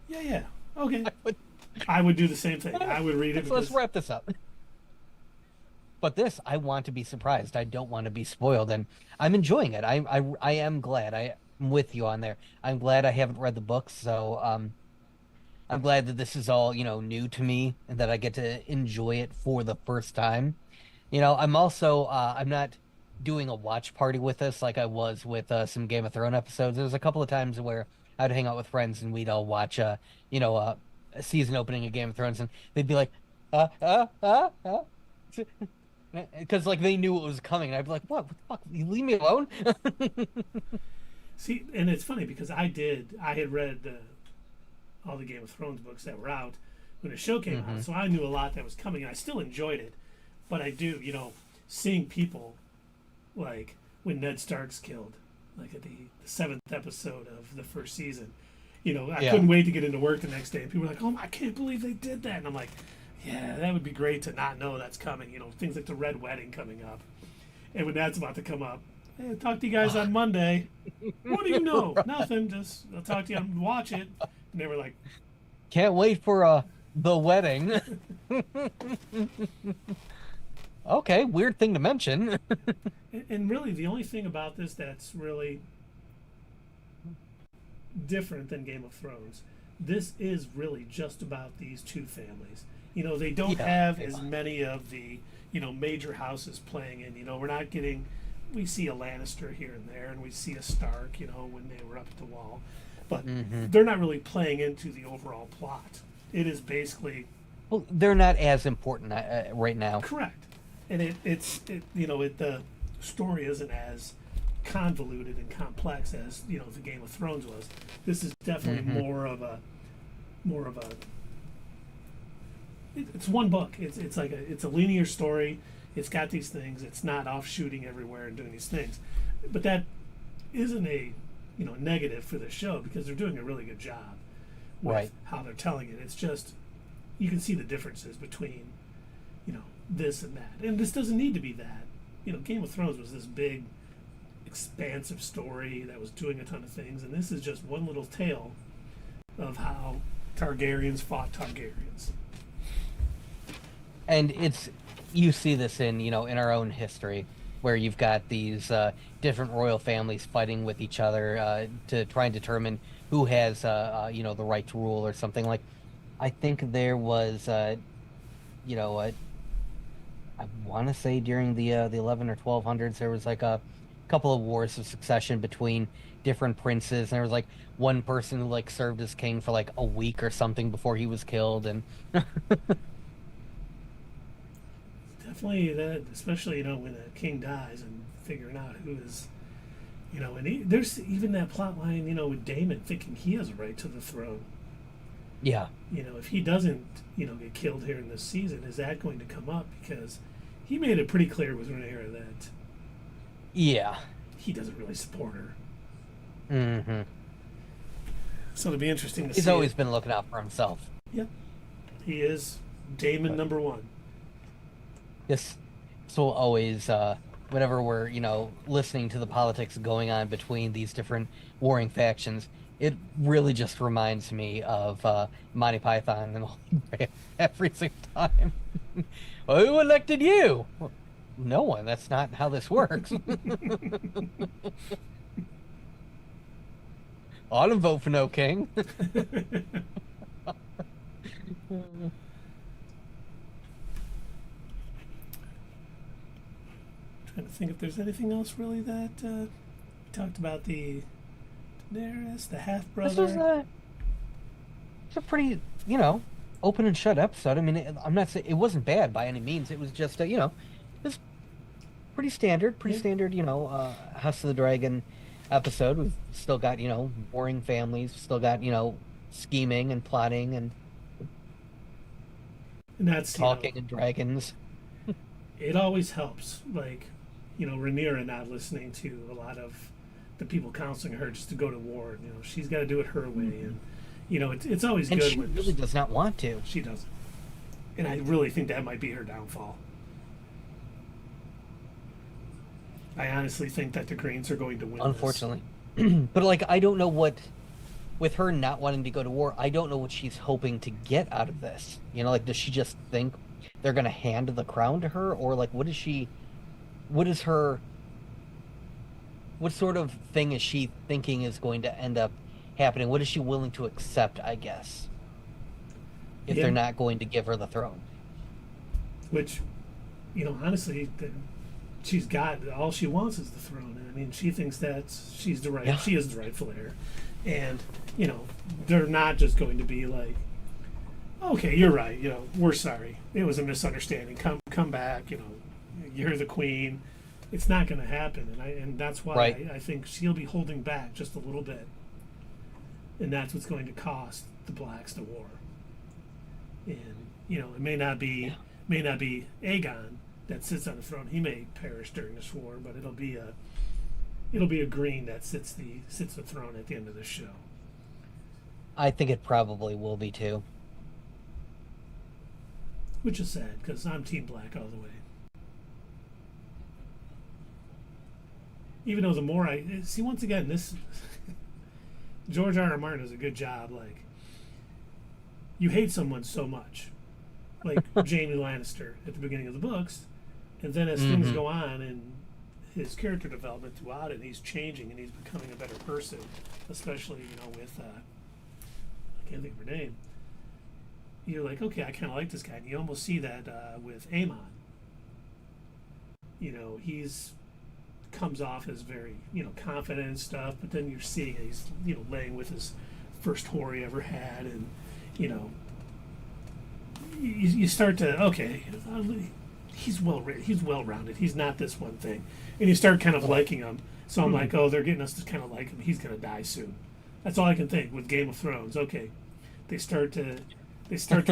Yeah. Okay. I would do the same thing. I would read it. Let's wrap this up. But this, I want to be surprised. I don't want to be spoiled, and I'm enjoying it. I am glad. I'm with you on there. I'm glad I haven't read the books, so I'm glad that this is all new to me, and that I get to enjoy it for the first time. I'm also I'm not doing a watch party with this like I was with some Game of Thrones episodes. There's a couple of times where I'd hang out with friends and we'd all watch a season opening of Game of Thrones, and they'd be like, because like they knew it was coming, and I'd be like, what the fuck? You leave me alone. See, and it's funny because I had read all the Game of Thrones books that were out when the show came out, so I knew a lot that was coming, and I still enjoyed it. But I do, seeing people like when Ned Stark's killed, like at the 7th episode of the first season, I couldn't wait to get into work the next day, and people were like, "Oh, I can't believe they did that," and I'm like, yeah, that would be great to not know that's coming. Things like the Red Wedding coming up. And when that's about to come up, hey, I'll talk to you guys on Monday. What do you know? Right. Nothing. Just I'll talk to you and watch it. And they were like, can't wait for the wedding. Okay, weird thing to mention. and really, the only thing about this that's really different than Game of Thrones, this is really just about these two families. They don't have as many of the, major houses playing in. We're not getting, we see a Lannister here and there, and we see a Stark, when they were up at the wall. But they're not really playing into the overall plot. It is basically... Well, they're not as important right now. Correct. And the story isn't as convoluted and complex as, the Game of Thrones was. This is definitely more of a it's one book. It's like it's a linear story. It's got these things. It's not offshooting everywhere and doing these things. But that isn't a negative for the show because they're doing a really good job with how they're telling it. It's just you can see the differences between this and that. And this doesn't need to be that. Game of Thrones was this big expansive story that was doing a ton of things, and this is just one little tale of how Targaryens fought Targaryens. And you see this in in our own history, where you've got these different royal families fighting with each other to try and determine who has the right to rule or something. Like, I think there was I want to say during the 11 or 1200s there was like a couple of wars of succession between different princes, and there was like one person who like served as king for like a week or something before he was killed. And definitely that, especially when a king dies and figuring out who is and there's even that plot line with Daemon thinking he has a right to the throne. If he doesn't get killed here in this season, is that going to come up? Because he made it pretty clear with Rhaenyra that he doesn't really support her. So it'll be interesting to see. He's always been looking out for himself. Yep. He is Daemon number one. Yes. So always, whenever we're, listening to the politics going on between these different warring factions, it really just reminds me of Monty Python and every single time. Well, who elected you? no one. That's not how this works. I don't vote for no king. Trying to think if there's anything else really that we talked about. The Daenerys, the half This was brother. it's a pretty, open and shut episode. I mean, I'm not saying it wasn't bad by any means. It was just, it was pretty standard, House of the Dragon episode. We've still got, warring families, still got, scheming and plotting and And that's talking and dragons. it always helps, like, Rhaenyra not listening to a lot of the people counseling her just to go to war. She's got to do it her way, and it's always And good she when really does not want to. she doesn't. And I really think that might be her downfall. I honestly think that the Greens are going to win. Unfortunately. But like, I don't know with her not wanting to go to war, I don't know what she's hoping to get out of this. Like, does she just think they're going to hand the crown to her? Or like, what sort of thing is she thinking is going to end up happening? What is she willing to accept, I guess, if Yeah. they're not going to give her the throne? Which, honestly, she's got all she wants is the throne. And I mean, she thinks that she is the rightful heir, and they're not just going to be like, okay, you're right. We're sorry. It was a misunderstanding. Come back. You're the queen. It's not going to happen, and that's why Right. I think she'll be holding back just a little bit, and that's what's going to cost the blacks the war. And it may not be Aegon that sits on the throne. He may perish during this war, but it'll be a green that sits the throne at the end of the show. I think it probably will be too. Which is sad because I'm Team Black all the way. Even though the more I see, once again, this George R. R. Martin does a good job. Like, you hate someone so much, like Jaime Lannister at the beginning of the books, and then as things go on and his character development throughout it, and he's changing and he's becoming a better person, especially with I can't think of her name. You're like, okay, I kind of like this guy, and you almost see that with Aemon. He's comes off as very confident and stuff, but then you're seeing he's laying with his first whore he ever had, and you start to, okay, he's well rounded, he's not this one thing, and you start kind of liking him. So I'm like, oh, they're getting us to kind of like him. He's gonna die soon. That's all I can think with Game of Thrones. Okay, they start to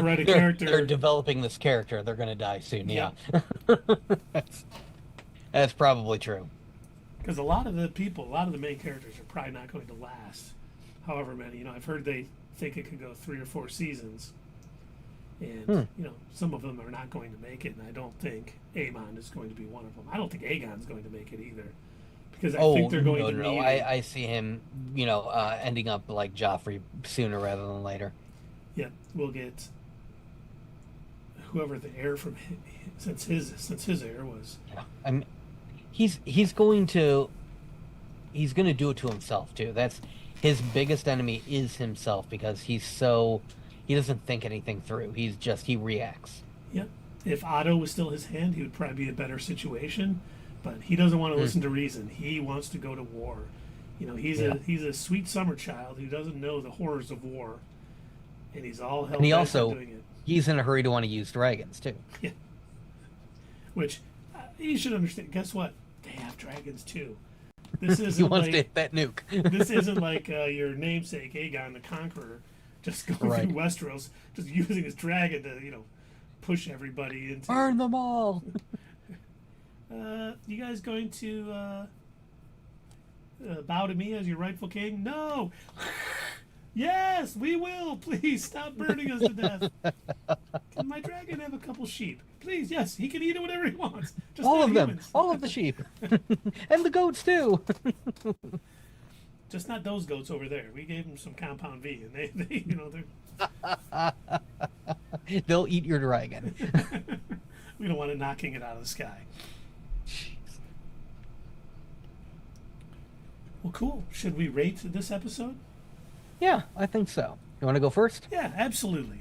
write a character. They're developing this character. They're going to die soon. Yeah. That's probably true. Because a lot of the main characters are probably not going to last however many. I've heard they think it could go 3 or 4 seasons. And, some of them are not going to make it, and I don't think Aemon is going to be one of them. I don't think Aegon's going to make it either. Because I think they're going to need I see him, ending up like Joffrey sooner rather than later. Yeah, we'll get whoever the heir from since his heir was. Yeah. I mean, he's going to do it to himself too. That's his biggest enemy is himself, because he doesn't think anything through. He reacts. Yeah. If Otto was still his hand, he would probably be in a better situation, but he doesn't want to listen to reason. He wants to go to war. He's a sweet summer child who doesn't know the horrors of war, and he's all hell bent on doing it. He's in a hurry to want to use dragons too. Yeah. Which you should understand. Guess what? They have dragons too. This isn't He wants like, to hit that nuke. This isn't like your namesake Aegon the Conqueror, just going through Westeros, just using his dragon to push everybody into. Burn them all. You guys going to bow to me as your rightful king? No. Yes, we will. Please stop burning us to death. Can my dragon have a couple sheep? Please, yes, he can eat it whenever he wants. Just All not of them. humans. All of the sheep. And the goats too. Just not those goats over there. We gave them some compound V, and they're. They'll eat your dragon. We don't want it knocking it out of the sky. Well, cool. Should we rate this episode? Yeah, I think so. You want to go first? Yeah, absolutely.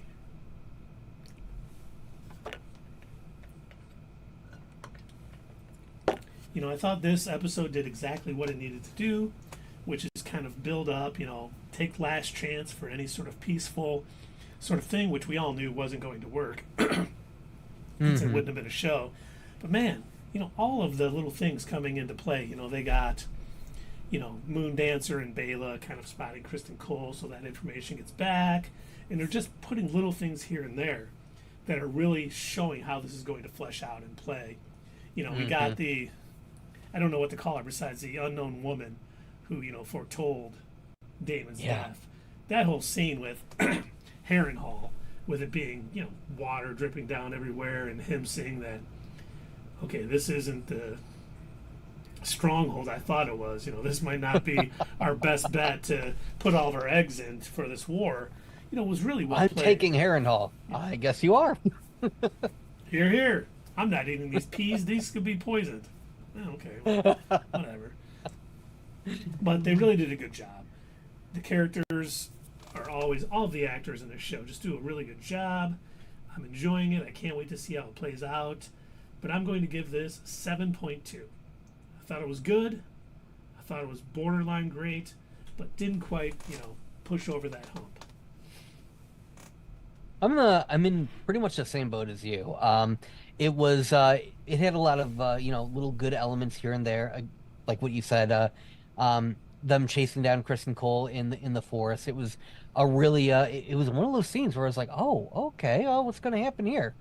You know, I thought this episode did exactly what it needed to do, which is kind of build up, take last chance for any sort of peaceful sort of thing, which we all knew wasn't going to work. It wouldn't have been a show. But man, all of the little things coming into play, they got, Moon Dancer and Bela kind of spotting Kristen Cole so that information gets back. And they're just putting little things here and there that are really showing how this is going to flesh out and play. We got the, I don't know what to call her besides the unknown woman who, foretold Damon's death. That whole scene with Harrenhal, with it being, water dripping down everywhere and him saying that, okay, this isn't the stronghold I thought it was. This might not be our best bet to put all of our eggs in for this war. Was really well played. I'm taking Harrenhal. Yeah. I guess you are. Here, here. I'm not eating these peas. These could be poisoned. Okay, well, whatever. But they really did a good job. The characters are always, all of the actors in this show just do a really good job. I'm enjoying it. I can't wait to see how it plays out. But I'm going to give this 7.2. I thought it was good. I thought it was borderline great, but didn't quite, push over that hump. I'm in pretty much the same boat as you. It was it had a lot of little good elements here and there, like what you said. Them chasing down Kristen Cole in the forest. It was a really it was one of those scenes where I was like, oh, okay, what's going to happen here?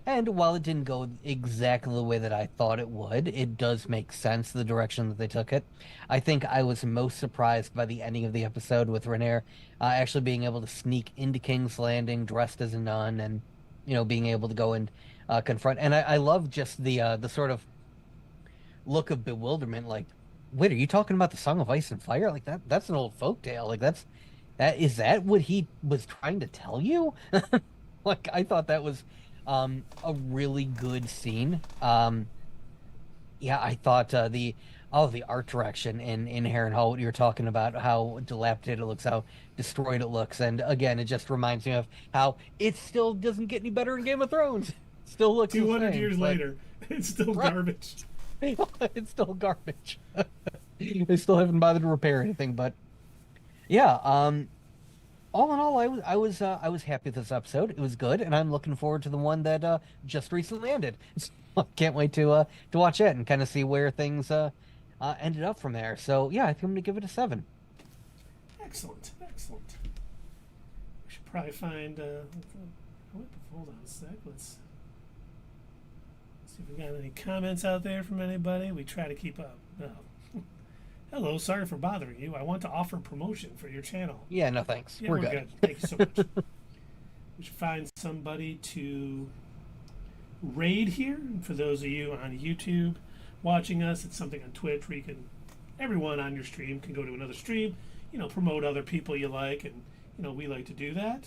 And while it didn't go exactly the way that I thought it would, it does make sense the direction that they took it. I think I was most surprised by the ending of the episode with Rhaenyra actually being able to sneak into King's Landing dressed as a nun and, being able to go and confront. And I love just the sort of look of bewilderment, like, wait, are you talking about the Song of Ice and Fire? Like that's an old folktale. Like is that what he was trying to tell you? Like, I thought that was a really good scene. I thought the art direction in Harrenhal, what you were talking about, how dilapidated it looks, how destroyed it looks, and again, it just reminds me of how it still doesn't get any better in Game of Thrones. It still looks 200 years later, it's still garbage. It's still garbage. They still haven't bothered to repair anything, but yeah. All in all, I was happy with this episode. It was good, and I'm looking forward to the one that just recently ended. So, can't wait to watch it and kind of see where things ended up from there. So yeah, I think I'm gonna give it a 7. Excellent. We should probably find. Hold on a sec. Let's see if we got any comments out there from anybody. We try to keep up. No. Hello, sorry for bothering you. I want to offer promotion for your channel. Yeah, no thanks. Yeah, we're good. Thank you so much. We should find somebody to raid here. And for those of you on YouTube watching us, it's something on Twitch where everyone on your stream can go to another stream, promote other people you like, and, we like to do that.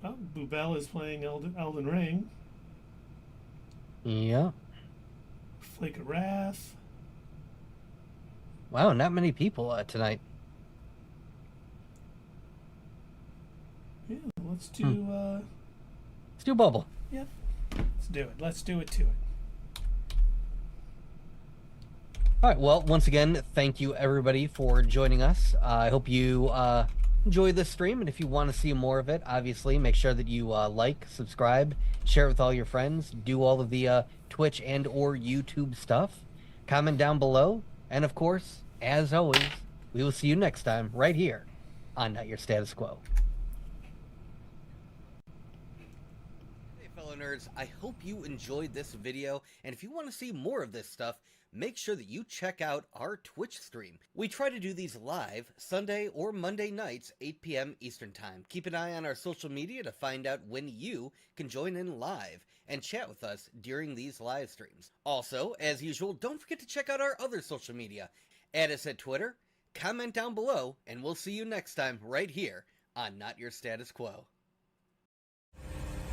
Oh, Boobell is playing Elden Ring. Yeah. Flake of Wrath. Wow, not many people tonight. Yeah, let's do let's do Bubble. Yep. Let's do it. Let's do it to it. All right, well, once again, thank you everybody for joining us. I hope you enjoy this stream, and if you want to see more of it, obviously make sure that you like, subscribe, share it with all your friends, do all of the Twitch and or YouTube stuff, comment down below, and of course, as always, we will see you next time right here on Not Your Status Quo. Hey fellow nerds, I hope you enjoyed this video, and if you want to see more of this stuff, make sure that you check out our Twitch stream. We try to do these live Sunday or Monday nights, 8 p.m. Eastern Time. Keep an eye on our social media to find out when you can join in live and chat with us during these live streams. Also, as usual, don't forget to check out our other social media. Add us at Twitter, comment down below, and we'll see you next time right here on Not Your Status Quo.